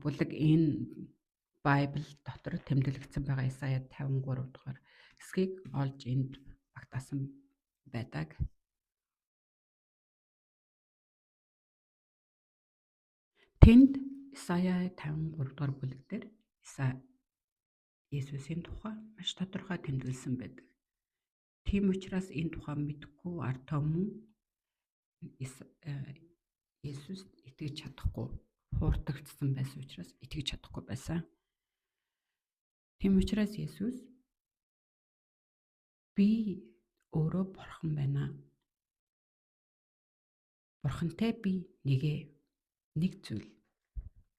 бүлэг энэ Байбл дотор тэмдэглэгдсэн байгаа Исая 53 дахь хэсгийг олж энд багтаасан байдаг. Тэнд Исая 53 дахь бүлэг дээр Есүсийн тухай маш тодорхой тэмдэглэсэн байдаг. Тийм учраас энэ тухай мэдхгүй ард түмэн Есүст итгэж чадахгүй, хууртагдсан байсан учраас итгэж чадахгүй байсан. Тийм учраас Есүс би өөрөө бурхан байна. Бурхантай би нэг зүйл.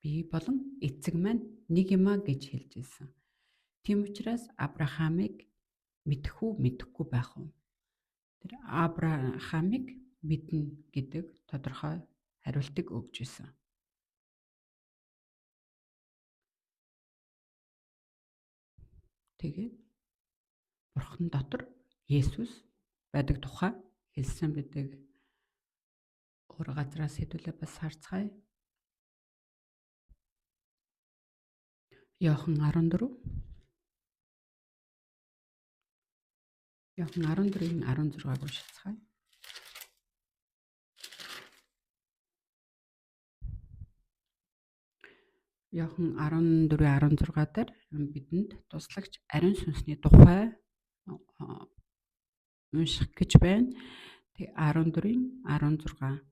Би болон эцэг маань нэг юмаа гэж хэлж ирсэн. Тийм учраас Авраамыг мэдэхгүй байх уу? Тэр Авраамыг мэднэ гэдэг тодорхой хариултыг өгж ирсэн. Тэгээд Бурхан дотор Есүс байдаг тухай хэлсэн байдаг. Өөр газраас хэдүүлээ бас харцгаая. Иохан 14 Иохан 14-ийн 16-г уншицгаая. Иохан 14:16 дээр бидэнд туслагч ариун сүнсний тухай унших гэж байна. Тэг 14:16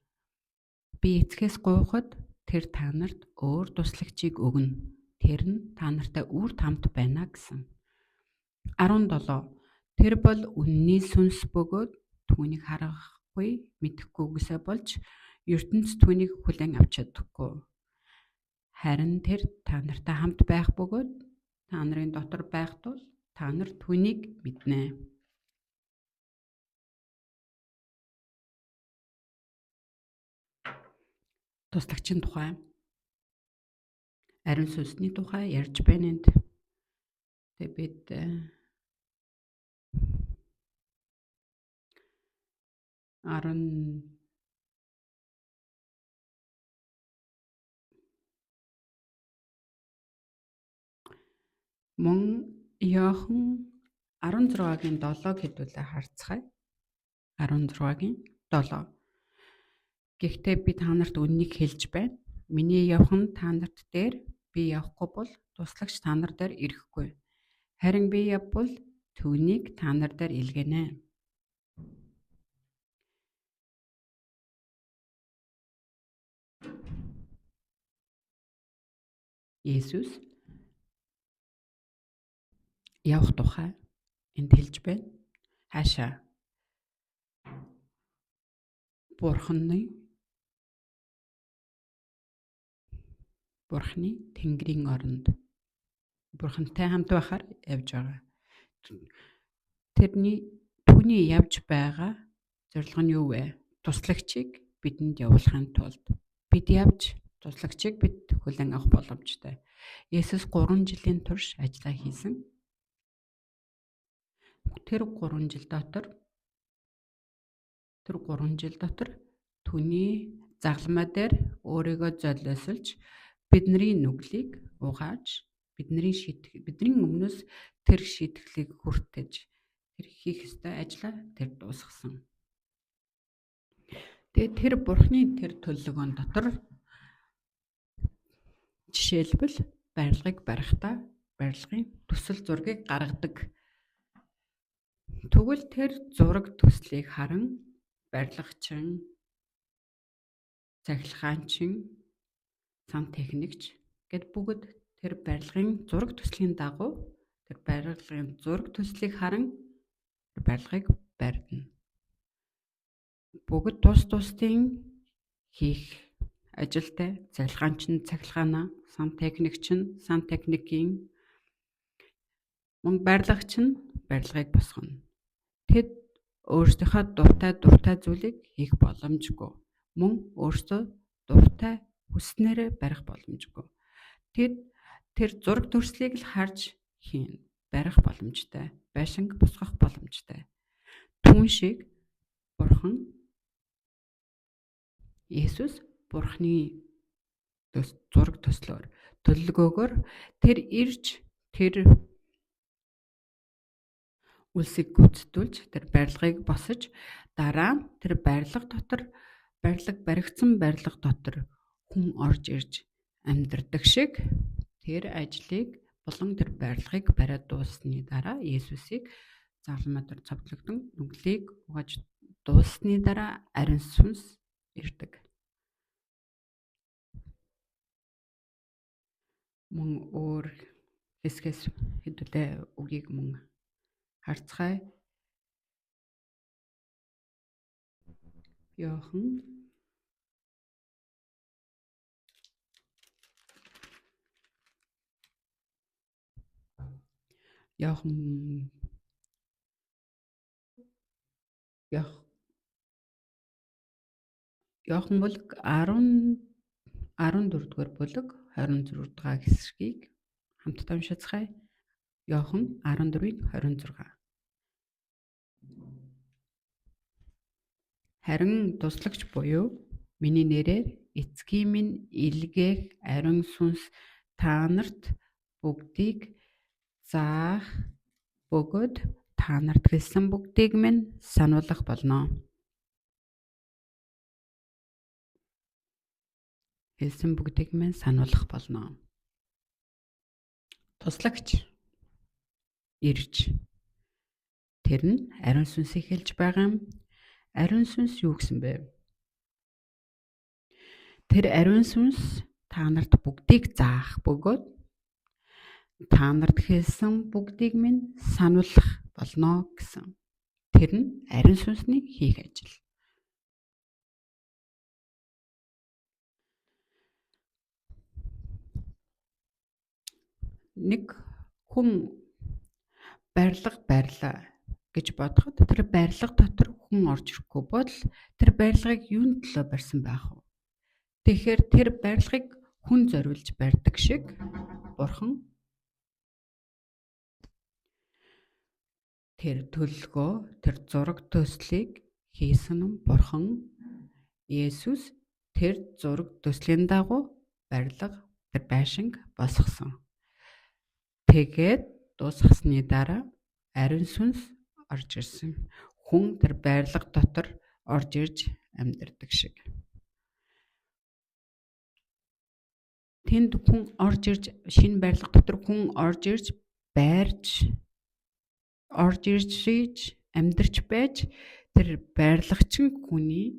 би эцгээс гуйхад тэр та нарт өөр туслагчийг өгнө. Тэр нь та нартай үрд хамт байна гэсэн. 17 тэр бол үнний сүнс бөгөөд түүнийг харахгүй мэдэхгүйгээсээ болж ертөнц түүнийг хүлээн авч чадахгүй. Харин тэр та нартай хамт байх бөгөөд та нарын дотор байх тул та нар түүнийг мэднэ. Туслагчийн тухай, ариун сүнсний тухай ярьж байна энд. Тэг бид мөн Иохан 16-гийн 7-г хэдүүлээ харцгаая. 16-гийн 7. Гэхдээ би та нарт үннийг хэлж байна. Миний явхан та нарт дээр би явахгүй бол туслагч та нар дээр ирэхгүй. Харин би явбал түүнийг та нар дээр илгэнэ. Есүс явах тухай энд хэлж байна. Хаашаа? Бурханы Бурхны Тэнгэрийн оронд Бурхантай хамт байхаар явж байгаа. Түүний явж байгаа зорилго нь юу вэ? Туслагчийг бидэнд явуулахын тулд бид явж туслагчийг бид хүлээн авах боломжтой. Есүс 3 жилийн турш ажиллаа хийсэн. Тэр 3 жил дотор түүний загламаа дээр өөрийгөө золиослж бидний нүглийг угааж бидний өмнөөс тэр шийтгэлийг хүртэж тэр хийх ёстой ажлаа тэр дуусгасан. Тэгээд тэр Бурхны тэр төлөвлөгөөн дотор жишээлбэл барилгыг барихдаа барилгын төсөл зургийг гаргадаг. Тэгвэл тэр зураг төслийг харан барилгачин, цахилгаанчин, сан техникч гэд бүгд тэр барилгын зураг төслийн дагуу тэр барилгын зураг төслийг харан барилгыг барьна. Бүгд тусдын хийх ажилтай цахилгаанчин цахилгаанаа, сан техникчин сан техникийн, мөн барилгачин барилгыг босгоно. Тэд өөрсдийнхөө дуртай зүйлийг хийх боломжгүй. Мөн өөрсдөө дуртай хүснээрээ барих боломжгүй. Тэд тэр зураг төслийг л харж барих боломжтой, байшинг босгох боломжтой. Түүн шиг Бурхан Есүс Бурхны зураг төслөөр төлөвлөгөөгөөр тэр ирж тэр үлсийг гүйцэтгүүлж тэр барилгыг босож дараа тэр баригдсан барилга дотор хүн орж ирж амьдардаг шиг тэр ажлыг болон тэр барилгыг бариад дууссаны дараа Есүсийг загламаа дээр цовдлогдсон нүглийг угааж дууссаны дараа ариун сүнс ирдэг. Мөн өөр хэсгээс хэдүүлээ үгийг мөн харцгаая. Иохан бүлэг 14-р бүлэг 26 дахь хэсгийг хамтдаа уншицгаая. Иохан 14:26. Харин туслагч буюу миний нэрээр эцгийн минь илгээх ариун сүнс та нарт бүгдийг заах бөгөөд та нарт хэлсэн бүгдийг минь сануулгах болно. Туслагч ирж тэр нь ариун сүнсийг хэлж байгаа юм. Ариун сүнс юу гэсэн бэ? Тэр ариун сүнс та нарт бүгдийг заах бөгөөд та нарт хэлсэн бүгдийг минь сануулгах болно гэсэн. Тэр нь ариун сүнсний хийх ажил. Нэг хүн барилга барьлаа гэж бодоход тэр барилга дотор хүн орж ирэхгүй бол тэр барилгыг юунд төлөө барьсан байх вэ? Тэгэхээр тэр барилгыг хүн зориулж барьдаг шиг Бурхан тэр төлөвлөгөө, тэр зураг төслийг хийсэн нь Бурхан. Есүс тэр зураг төслийн дагуу барилга, тэр байшинг босгосон. Тэгээд дуусгасны дараа ариун сүнс орж ирсэн. Хүн тэр барилга дотор орж ирж амьдардаг шиг. Тэнд хүн орж ирж шинэ барилга дотор хүн орж ирж амьдарч байж тэр барилгачин хүний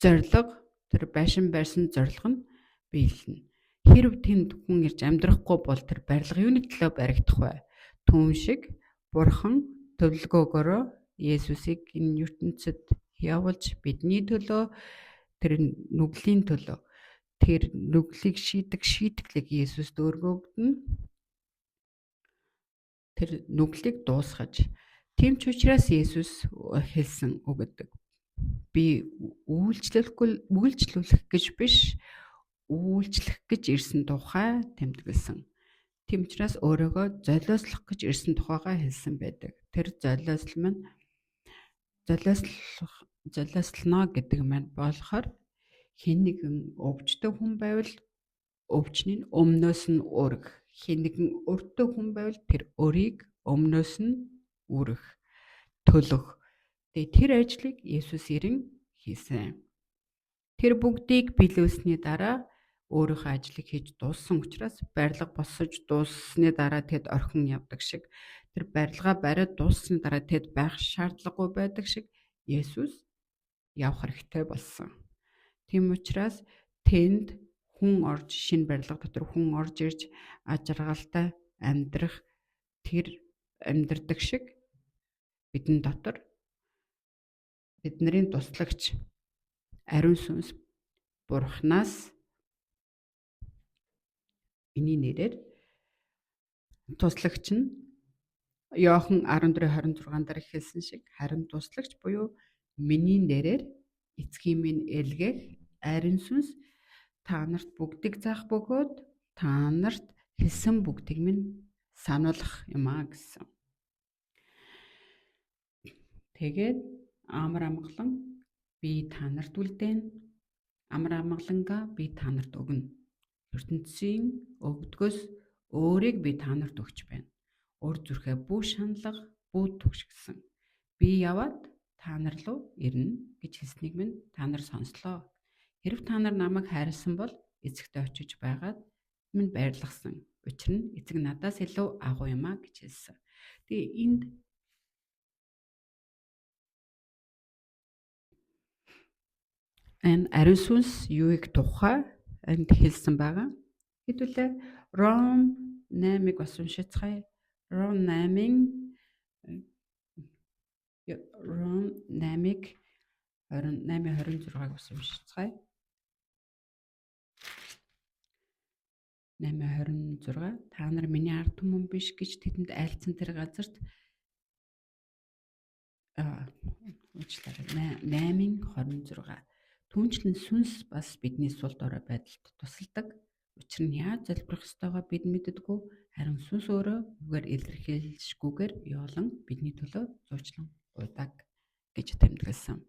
зорилго, тэр байшин барьсан зорилго нь биелнэ. Хэрв тэнд хүн ирж амьдрахгүй бол тэр барилга юуны төлөө баригдах вэ? Түүн шиг Бурхан төлөвлөгөөгөөрөө Есүсийг энэ ертөнцид явуулж бидний төлөө, тэр нүглийн төлөө тэр нүглийг шийтгэлийг Есүст өргөгдөн тэр нүглийг дуусгаж. Тийм ч учраас Есүс хэлсэн үг гэдэг. Би үйлчлүүлэх гэж биш, үйлчлэх гэж ирсэн тухай тэмдэглэсэн. Тийм учраас өөрийгөө золиослох гэж ирсэн тухайгаа хэлсэн байдаг. Тэр золиослно гэдэг маань болохоор хэн нэгэн өвчтөе хүн байвал өвчнийг өмнөөс нь өргөх. Хэн нэгэн өртөө хүн байвал тэр өрийг өмнөөс нь үрэх, төлөх. Тэр ажлыг Есүс ирэн хийсэн. Тэр бүгдийг биелүүлсний дараа өөрийнхөө ажлыг хийж дууссан учраас барилга босож дууссаны дараа тэд орхин явдаг шиг, тэр барилгаа бариад дууссаны дараа тэд байх шаардлагагүй байдаг шиг Есүс явах хэрэгтэй болсон. Тийм учраас тэнд шинэ барилга дотор хүн орж ирж ажиргалтай амьдрдаг шиг бидний дотор бидний туслагч ариун сүнс Бурханаас миний нэрээр туслагч нь Иохан 14:26 дээр хэлсэн шиг харин туслагч буюу миний нэрээр эцгийн минь элгээх ариун сүнс та нарт бүгдийг заах бөгөөд та нарт хэлсэн бүгдийг минь сануулах юм аа гэсэн. Тэгээд амар амгалан би та нарт үлдээн, амар амгалангаа би та нарт өгнө. ертөнцийн өгдгөөс өөрийг би та нарт өгч байна. Өр зүрхээ бүү шаналга, бүү түгшгсэн. Би яваад та нар руу ирнэ гэж хэлснийг минь та нар сонслоо. Хэрв та нар намайг хайрласан бол эцэгтэй очиж байгаад минь баярлгасан. Учир нь эцэг надаас илүү агуу юм а гэж хэлсэн. Тэгээ энд ариун сүнс юуг тухай энд хэлсэн байгаа. Хэдүүлээ Ром 8-ыг бас уншицгаая. Ром 8-ыг 8:26-ыг бас уншицгаая. 8:26 та нар миний ард түмэн биш гэж тэдэнд айлцсан тэр газарт 8:26 түнчлэн сүнс бас бидний сул дорой байдалд тусалдаг. Учир нь яаж залбирах ёстойгоо бид мэддэггүй, харин сүнс өөрөө үгээр илэрхийлшгүйгээр ёолон бидний төлөө зуучлан гуйдаг гэж тэмдэглэсэн.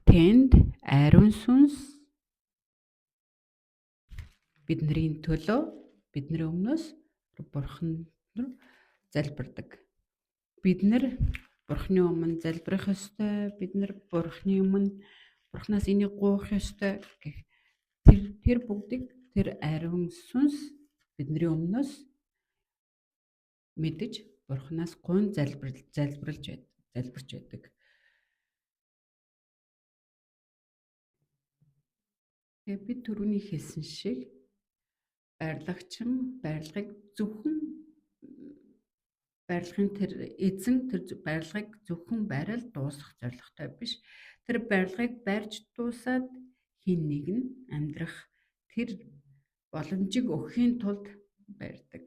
Тэнд ариун сүнс бидний төлөө бидний өмнөөс Бурхан залбирдаг. Бид нар Бурханы өмнө залбирах ёстой. Бид нар Бурханы өмнө Бурханаас энийг гуйх ёстой гэх тэр бүгдийг тэр ариун сүнс бидний өмнөөс мэдэж Бурханаас гуйн залбирч байдаг. Тэгээ бид түрүүний хэлсэн шиг барилгын барилгыг зөвхөн бариад дуусгах зорилготой биш. Тэр барилгыг барьж дуусаад хэн нэг нь амьдрах тэр боломжийг өгөхийн тулд барьдаг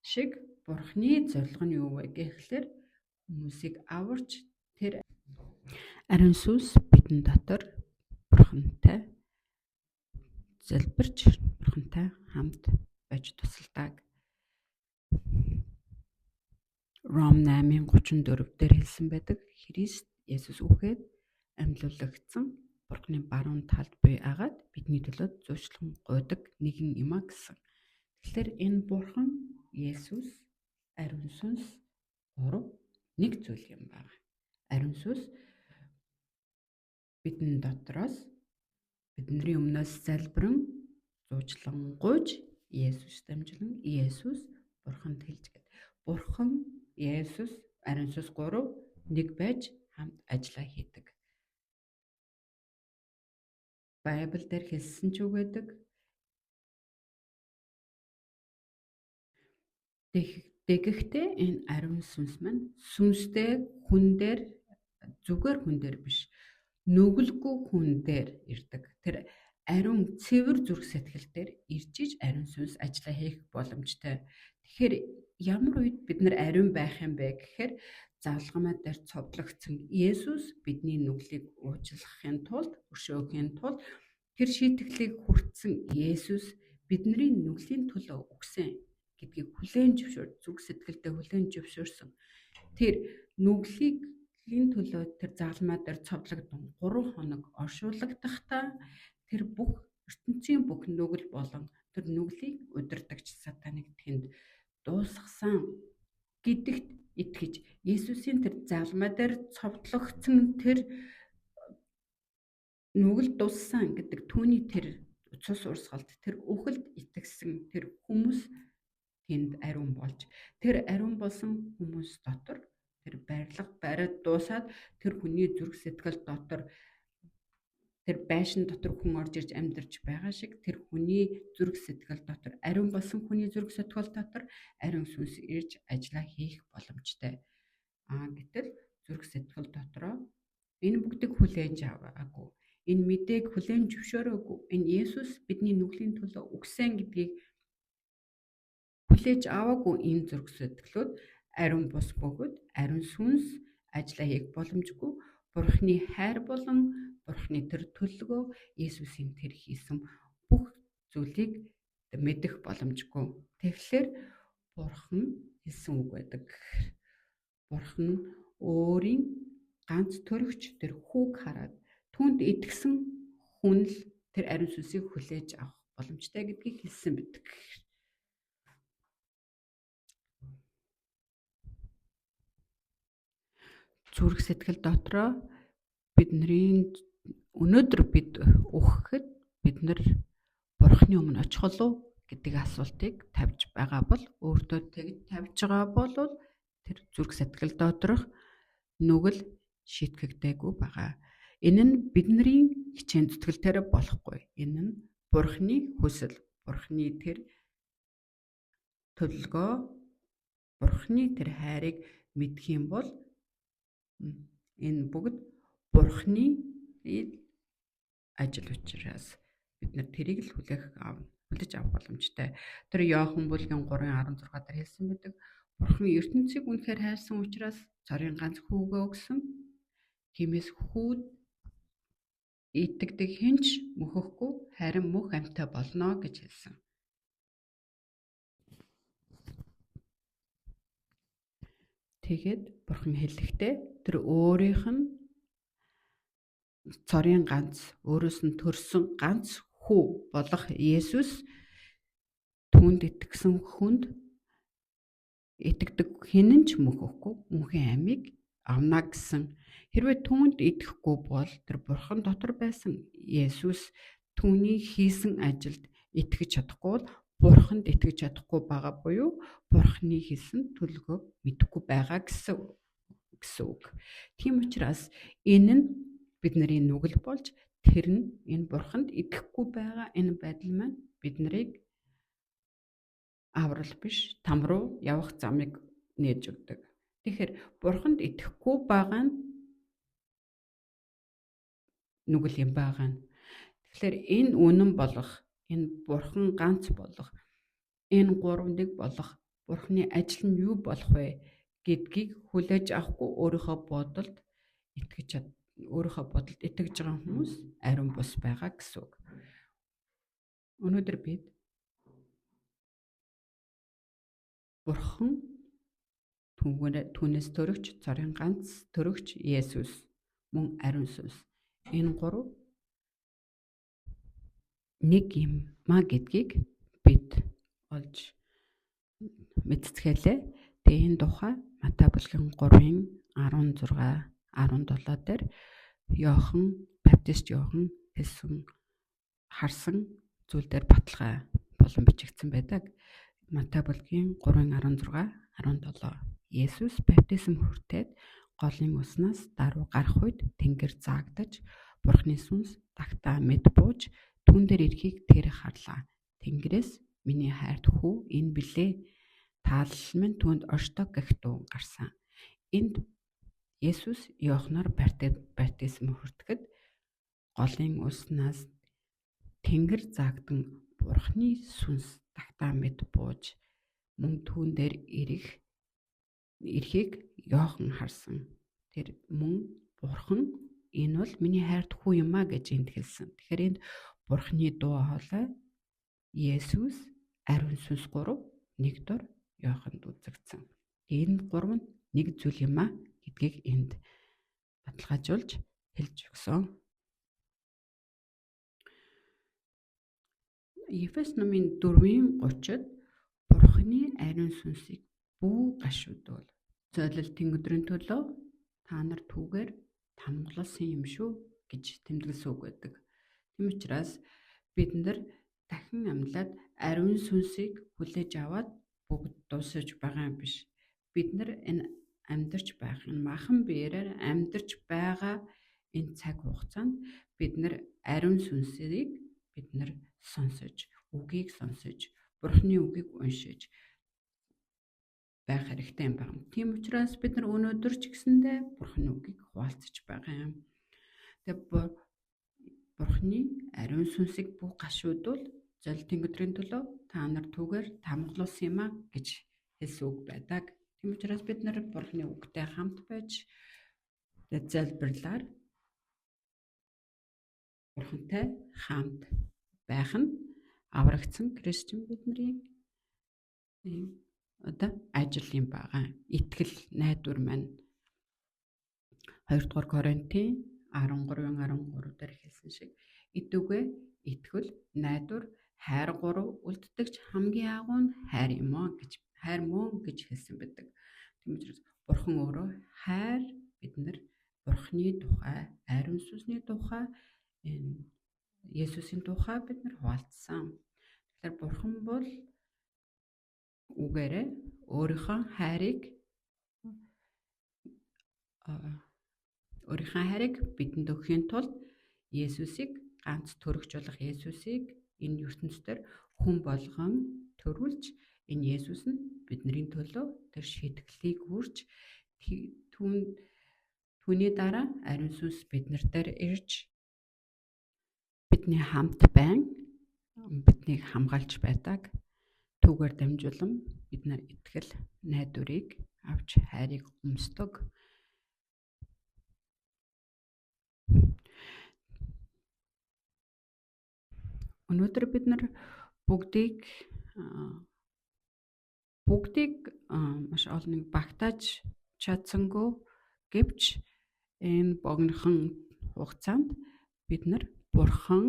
шиг Бурханы зорилго нь юу вэ гэхлээр хүмүүсийг аварч тэр ариун сүнс бидний дотор Бурхантай залбирч Бурхантай хамт байж тусалдаг. Ром 8:34 дээр хэлсэн байдаг. Христ Есүс үхээд амьлуулагдсан Бурханы баруун талд буй агаад бидний төлөө зуучлан гуйдаг нэгэн юм а гэсэн. Тэгэхээр энэ Бурхан, Есүс, ариун сүнс гурав нэг зүйл юм байна. Ариун сүнс бидний дотроос бидний өмнөөс залбирэн зуучлан гуйж Есүс дамжуулан Есүс Бурханд хэлж гээд Бурхан, Есүс, ариун сүнс гурав нэг байж хамт ажиллаа хийдэг. Байбл дээр хэлсэн ч үг гэдэг. Тэгэхдээ энэ ариун сүнс маань сүнстэй хүн дээр зүгээр хүн дээр биш нүгэлгүй хүн дээр ирдэг. Тэр ариун цэвэр зүрх сэтгэл дээр ирж иж ариун сүнс ажиллаа хийх боломжтой. Тэгэхээр ямар үед бид нар ариун байх юм бэ гэхээр завлгамаа дээр цовдлогдсон Есүс бидний нүглийг уучлахын тулд, өршөөхийн тулд тэр шийтгэлийг хүртсэн Есүс бидний нүглийн төлөө өгсөн гэдгийг хүлээн зөвшөөрч зүрх сэтгэлдээ хүлээн зөвшөөрсөн. Тэр нүглийн төлөө тэр загалмаа дээр цовдлогдсон 3 хоног оршуулгдахдаа тэр бүх ертөнцийн бүх нүгэл болон тэр нүглийг удирдагч сатаныг тэнд дуусгасан гэдэгт итгэж Есүсийн тэр загалмаа дээр цовдлогдсон тэр нүгэл дуссан гэдэг түүний тэр цус урсгалд тэр үхэлд итгэсэн тэр хүмүүс тэнд ариун болж тэр ариун болсон хүмүүс дотор тэр барилга бариад дуусаад тэр хүний зүрх сэтгэл дотор тэр байшин дотор хүн орж ирж амьдарч байгаа шиг тэр хүний зүрх сэтгэл дотор ариун болсон хүний зүрх сэтгэл дотор ариун сүнс ирж ажиллаа хийх боломжтой. Гэтэл зүрх сэтгэл дотроо энэ бүгдийг хүлээж аваагүй. Энэ мэдээг хүлээн зөвшөөрөөгүй. Энэ Есүс бидний нүглийн төлөө өгсөн гэдгийг хүлээж аваагүй энэ зүрх сэтгэлүүд ариун бус бөгөөд ариун сүнс ажиллаа хийх боломжгүй. Бурхны хайр болон Бурхны тэр төлөвөө Есүсийн тэр хийсэн бүх зүйлийг мэдэх боломжгүй. Тэгэхээр Бурхан хэлсэн үг байдаг. Бурхан өөрийн ганц төрөгч тэр хүүг хараад түүнд итгэсэн хүн л тэр ариун сүнсийг хүлээж авах боломжтой гэдгийг хэлсэн байдаг. Зүрх сэтгэл дотроо бидний өнөөдөр бид үхэхэд бид нар Бурхны өмнө очих болов гэдэг асуултыг тавьж байгаа бол өөртөө тэгж тавьж байгаа бол тэр зүрх сэтгэл доторх нүгэл шийтгэгдээгүй байгаа. Энэ нь бидний хичээн зүтгэлээр болохгүй. Энэ нь Бурхны хүсэл, Бурхны тэр төлөвлөгөө, Бурхны тэр хайрыг мэдэх юм бол энэ бүгд Бурхны ажил учраас бид нар тэрийг л хүлээж авах боломжтой. Тэр Иохан бүлгийн 3:16 дээр хэлсэн байдаг. Бурхан ертөнцийг үнэхээр хайрсан учраас цорын ганц хүүгээ өгсөн. Тиймээс хүүд итгэдэг хинч мөхөхгүй харин мөх амьтаа болно гэж хэлсэн. Тэгээд Бурхан хэлэхдээ тэр өөрийнх нь цорын ганц өөрөөс нь төрсөн ганц хүү болох Есүс түүнд итгэсэн хүнд итгэдэг хинэн ч мөхөхгүй мөнхийн амийг авна гэсэн. Хэрвээ түүнд итгэхгүй бол тэр Бурхан дотор байсан Есүс түүний хийсэн ажилд итгэж чадахгүй бол Бурханд итгэж чадахгүй байгаа буюу Бурханы хийсэн төлөвлөгөөг мэдэхгүй байгаа гэсэн үг. Тийм учраас энэ нь бидний нүгэл болж тэр нь энэ Бурханд итгэхгүй байгаа энэ байдал маань бид нарыг аврал биш там руу явах замыг нээж өгдөг. Тэгэхээр Бурханд итгэхгүй байгаа нь нүгэл юм байгаа нь. Тэгэхээр энэ үнэн болох, энэ Бурхан ганц болох, энэ гурав нэг болох Бурханы ажил нь юу болох вэ гэдгийг хүлээж авахгүй өөрийнхөө бодолд итгэж байгаа хүмүүс ариун бус байгаа гэсэн үг. Өнөөдөр бид Бурхан түүнээс төрөгч, цорын ганц төрөгч Есүс мөн ариун сүнс. Энэ гурав нэг юм маа гэдгийг бид олж мэдцгэлээ. Тэгээ энэ тухай Матай бүлгийн 3:16, 17 дээр Иохан, Баптист Иохан хэлсэн харсан зүйлээр баталгаа болон бичигдсэн байдаг. Матай бүлгийн 3:16, 17. Есүс баптизм хүртээд голын уснаас даруй гарах үед тэнгэр заагдаж Бурхны сүнс тагтаа мэд бууж түүн дээр ирэхийг тэр харлаа. Тэнгэрээс миний хайрт хүү энэ билээ. таалал минь түүнд оршдог гэх дуу гарсан. Энд Есүс Иоханаар баптизм хүртэхэд голын уснаас тэнгэр заагдан Бурхны сүнс тагтаа мэд бууж мөн түүн дээр ирэхийг Иохан харсан. Тэр мөн Бурхан энэ бол миний хайрт хүү юм а гэж энд хэлсэн. Тэгэхээр энд Бурхны дуу хоолой Есүс ариун сүнс 3 нэг дор Иоханд үзэгдсэн. Энэ 3 нь нэг зүйл юм а гэдгийг энд баталгаажуулж хэлж өгсөн. Ефес номын 4:30-д Бурхны ариун сүнсийг бүү гашуудвал зөөлөлтийн өдрийн төлөө та нар түүгээр тамгалсан юм шүү гэж тэмдэглэсэн үг байдаг. Тийм учраас бид нар дахин амьлаад ариун сүнсийг хүлээж аваад бүгд дуусаж байгаа юм биш. Бид нар энэ амьдарч байх, энэ махан биеэрээр амьдарч байгаа энэ цаг хугацаанд бид нар ариун сүнсийг бид нар сонсож, үгийг сонсож, Бурхны үгийг уншиж байх хэрэгтэй юм байна. Тийм учраас бид нар өнөөдөр ч гэсэндээ Бурхны үгийг хуваалцаж байгаа юм. Тэгээ Бурхны ариун сүнсийг бүх гашуудвал золтын өдрийн төлөө та нар түүгээр тамгалуулсан юм а гэж хэлсэн үг байдаг. Тийм учраас бид нар Бурхны үгтэй хамт байж залбирлаар Бурхантай хамт байх нь аврагдсан Кристиан бидний ажил юм байгаа. Итгэл найдвар маань 2 дугаар Коринтын 13:13 дээр хэлсэн шиг идүүгээ итгэл найдвар хайр 3 үлддэгч хамгийн агуу нь хайр юм аа гэж хайр мөн гэж хэлсэн байдаг. Тийм учраас Бурхан өөрөө хайр бид нар Бурхны тухай, ариун сүнсний тухай, Есүсийн тухай бид нар хуваалцсан. Тэгэхээр Бурхан бол үгээрээ өөрийнхөө хайрыг бидэнд өгөхийн тулд Есүсийг ганц төрөгч болох Есүсийг энэ ертөнцийн хүн болгон төрүүлж энэ Есүс нь бидний төлөө тэр шийтгэлийг хүрч түүний дараа ариун сүнс биднэр дээр ирж бидний хамт байн биднийг хамгаалж байдаг. Түүгээр дамжуулан бид нар итгэл найдварыг авч хайрыг өмсдөг. Өнөөдөр бид нар бүгдийг маш олон багтааж чадсангүй гэвч энэ богинохон хугацаанд бид нар Бурхан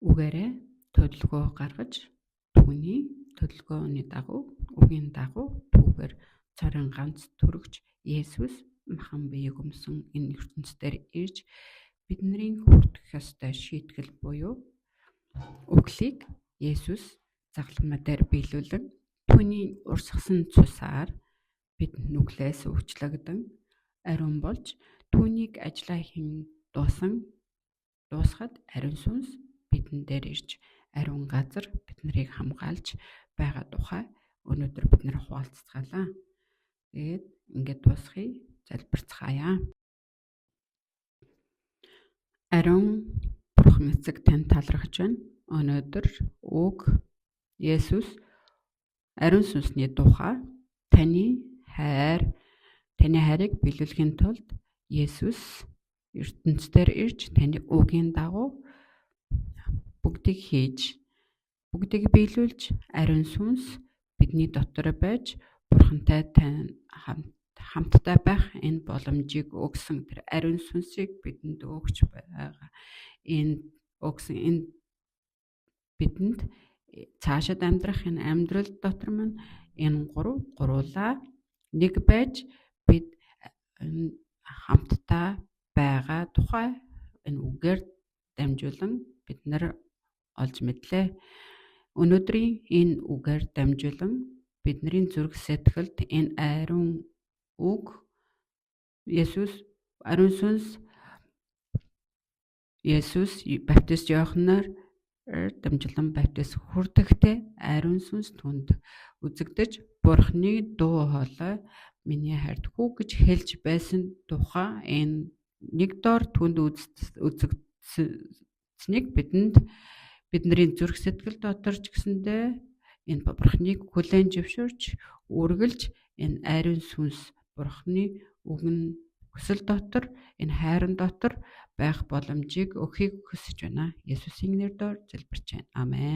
үгээрээ төлөвлөгөө гаргаж түүний төлөвлөгөөний дагуу үгийн дагуу түүгээр цорын ганц төрөгч Есүс махан биеийг өмсөн энэ ертөнцийн ирж бидний хүртэх ёстой шийтгэл буюу үглийг Есүс загламаа дээр биелүүлэн түүний урсгасан цусаар бид нүглээс өвчлөгдөн ариун болж түүнийг ажиллаа хийн дуусгаад ариун сүнс бидэн дээр ирж ариун газар бид нарыг хамгаалж байгаа тухай өнөөдөр бид нар хуваалцгаалаа. Тэгээд ингээд дуусгая, залбирцгаая. Ариун Бурхан эцэг тань талархаж байна. Өнөөдөр үг Есүс ариун сүнсний тухай таны хайрыг биелүүлэхийн тулд Есүс ертөнцийн ирж таны үгийн дагуу бүгдийг хийж бүгдийг биелүүлж ариун сүнс бидний дотор байж Бурхантай хамтдаа байх энэ боломжийг өгсөн тэр ариун сүнсийг бидэнд өгч байгаа. Энэ бидэнд цаашид амьдрах энэ амьдрал дотор маань энэ гуруулаа нэг байж бид хамтдаа байгаа тухай энэ үгээр дамжуулан бид нар олж мэдлээ. Өнөөдрийн энэ үгээр дамжуулан бидний зүрх сэтгэлд энэ ариун үг Есүс ариун сүнс Есүс баптист Иоханаар дамжуулан баптист хүрдэхдээ ариун сүнс түнд үзэгдэж Бурхны дуу хоолой миний хайрт хүү гэж хэлж байсан тухай энэ нэг доор түнд үзэгдсэнийг бидний зүрх сэтгэл дотор ч гэсэндээ энэ Бурхныг хүлээн зөвшөөрч үргэлж энэ ариун сүнс Бурхны үгэн хүсэл дотор энэ хайрын дотор байх боломжийг өгөхийг хүсэж байна. Есүсийн нэрээр залбирч байна. Амен.